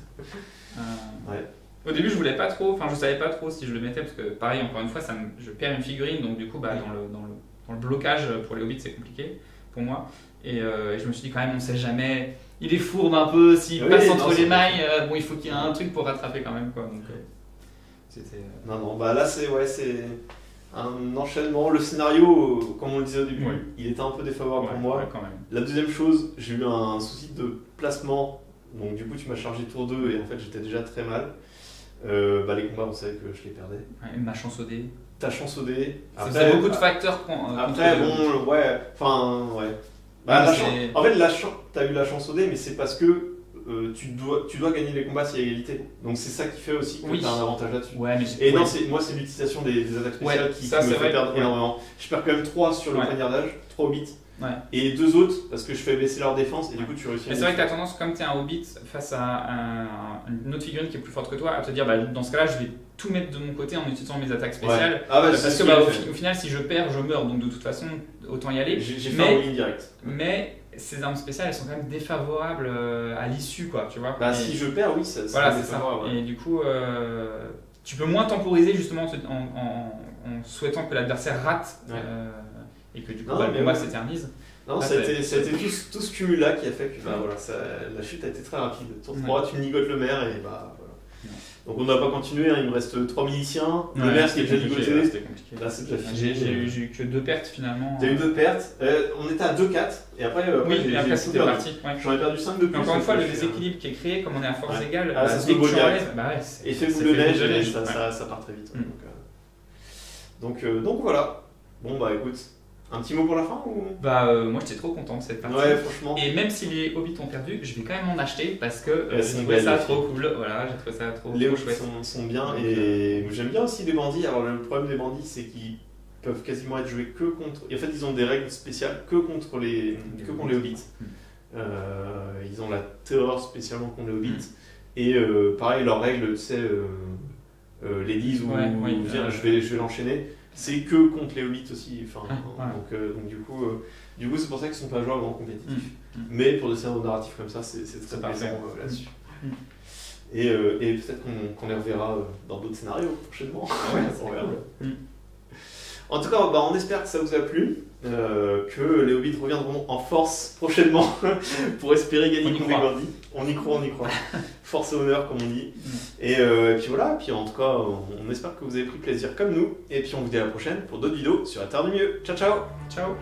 Au début, je voulais pas trop, je savais pas trop si je le mettais, parce que pareil, encore une fois, je perds une figurine, donc du coup, dans le blocage pour les hobbits, c'est compliqué pour moi. Et je me suis dit quand même, on sait jamais, il est fourbe un peu, s'il passe entre les mailles, il faut qu'il y ait un truc pour rattraper quand même, quoi. Donc, c'était... Non, là, c'est un enchaînement. Le scénario, comme on le disait au début, Ouais. il était un peu défavorable pour moi. Ouais, quand même. La deuxième chose, j'ai eu un souci de placement. Donc du coup, tu m'as chargé tour 2 et en fait, j'étais déjà très mal. Les combats, on savait que je les perdais. Ouais, ma chance au dé. Ta chance au dé. Ça faisait beaucoup de facteurs. Après, bon, ouais. Enfin, ouais. Bah, c'est- en fait, t'as eu la chance au dé, mais c'est parce que tu dois gagner les combats s'il y a égalité. Donc c'est ça qui fait aussi que Oui. tu as un avantage là-dessus. Ouais, mais Et ouais. non, moi c'est l'utilisation des attaques spéciales Ouais, qui ça, me c'est fait vrai. perdre Ouais. énormément. Je perds quand même 3 sur le Ouais. poignardage, 3 hobbits, Ouais. et 2 autres parce que je fais baisser leur défense et du coup tu réussis. Mais c'est vrai que tu as tendance, comme tu es un hobbit face à une autre figurine qui est plus forte que toi, à te dire bah, dans ce cas-là, je vais tout mettre de mon côté en utilisant mes attaques spéciales. Ouais. Ah bah, c'est Parce ce que que bah, j'ai fait. au final, si je perds, je meurs. Donc de toute façon, autant y aller. J'ai fait un all-in direct. Mais ces armes spéciales, elles sont quand même défavorables à l'issue, quoi. Tu vois. Bah, Et- si je perds, oui, ça Voilà, c'est c'est ça. défavorable, ouais. Et du coup, tu peux moins temporiser justement en souhaitant que l'adversaire rate Ouais. et que du coup Non, bah, le mais combat ouais. s'éternise. Non, Ah, ça a été tout ce cumul-là qui a fait que bah, voilà, la chute a été très rapide. Tour 3, tu ligotes le maire et bah voilà. Donc on n'a pas continué, hein, il me reste 3 miliciens. Le maire qui est déjà ligoté. C'était compliqué. Là, c'est déjà fini. J'ai eu que 2 pertes finalement. T'as eu 2 pertes. On était à 2-4 et après, Oui, j'ai et après tout c'était perdu. parti. Ouais. J'en ai perdu 5 de plus. Mais encore une fois, le donc, déséquilibre qui est créé, comme on est à force Ouais. égale, Ah, ça bah, se dès que voit tu direct. enlèves, bah ouais, c'est- Effet c'est boule de fait neige, et ouais. ça part très vite. Mm. Donc voilà. Bon bah écoute, un petit mot pour la fin ou... Bah, moi j'étais trop content de cette partie. Ouais, franchement. Et même si les hobbits ont perdu, je vais quand même en acheter parce que Elles j'ai sont trouvé belles, ça les trop cool. Voilà, j'ai trouvé ça trop Les hobbits chouette. sont bien Donc, et j'aime bien aussi les bandits. Alors le problème des bandits, c'est qu'ils peuvent quasiment être joués que contre. Et en fait, ils ont des règles spéciales que contre les hobbits. Ils ont la terreur spécialement contre les hobbits. Et pareil, leurs règles, tu sais, les disent ou Ouais, oui, viens, je vais l'enchaîner. C'est que contre les hobbits aussi. Enfin, Ah, ouais. donc du coup, c'est pour ça qu'ils sont pas jouables en compétitif. Mm. Mais pour des scénarios narratifs comme ça, c'est très C'est parfait. plaisant là-dessus. Mm. Et peut-être qu'on les reverra dans d'autres scénarios prochainement. Ouais, On verra. Mm. En tout cas, on espère que ça vous a plu, que les hobbits reviendront en force prochainement pour espérer gagner On y contre les croit. bandits. On y croit. Force et honneur, comme on dit. Mm. Et puis voilà, puis en tout cas, on espère que vous avez pris plaisir comme nous. Et puis on vous dit à la prochaine pour d'autres vidéos sur la Terre du Mieux. Ciao, ciao! Ciao.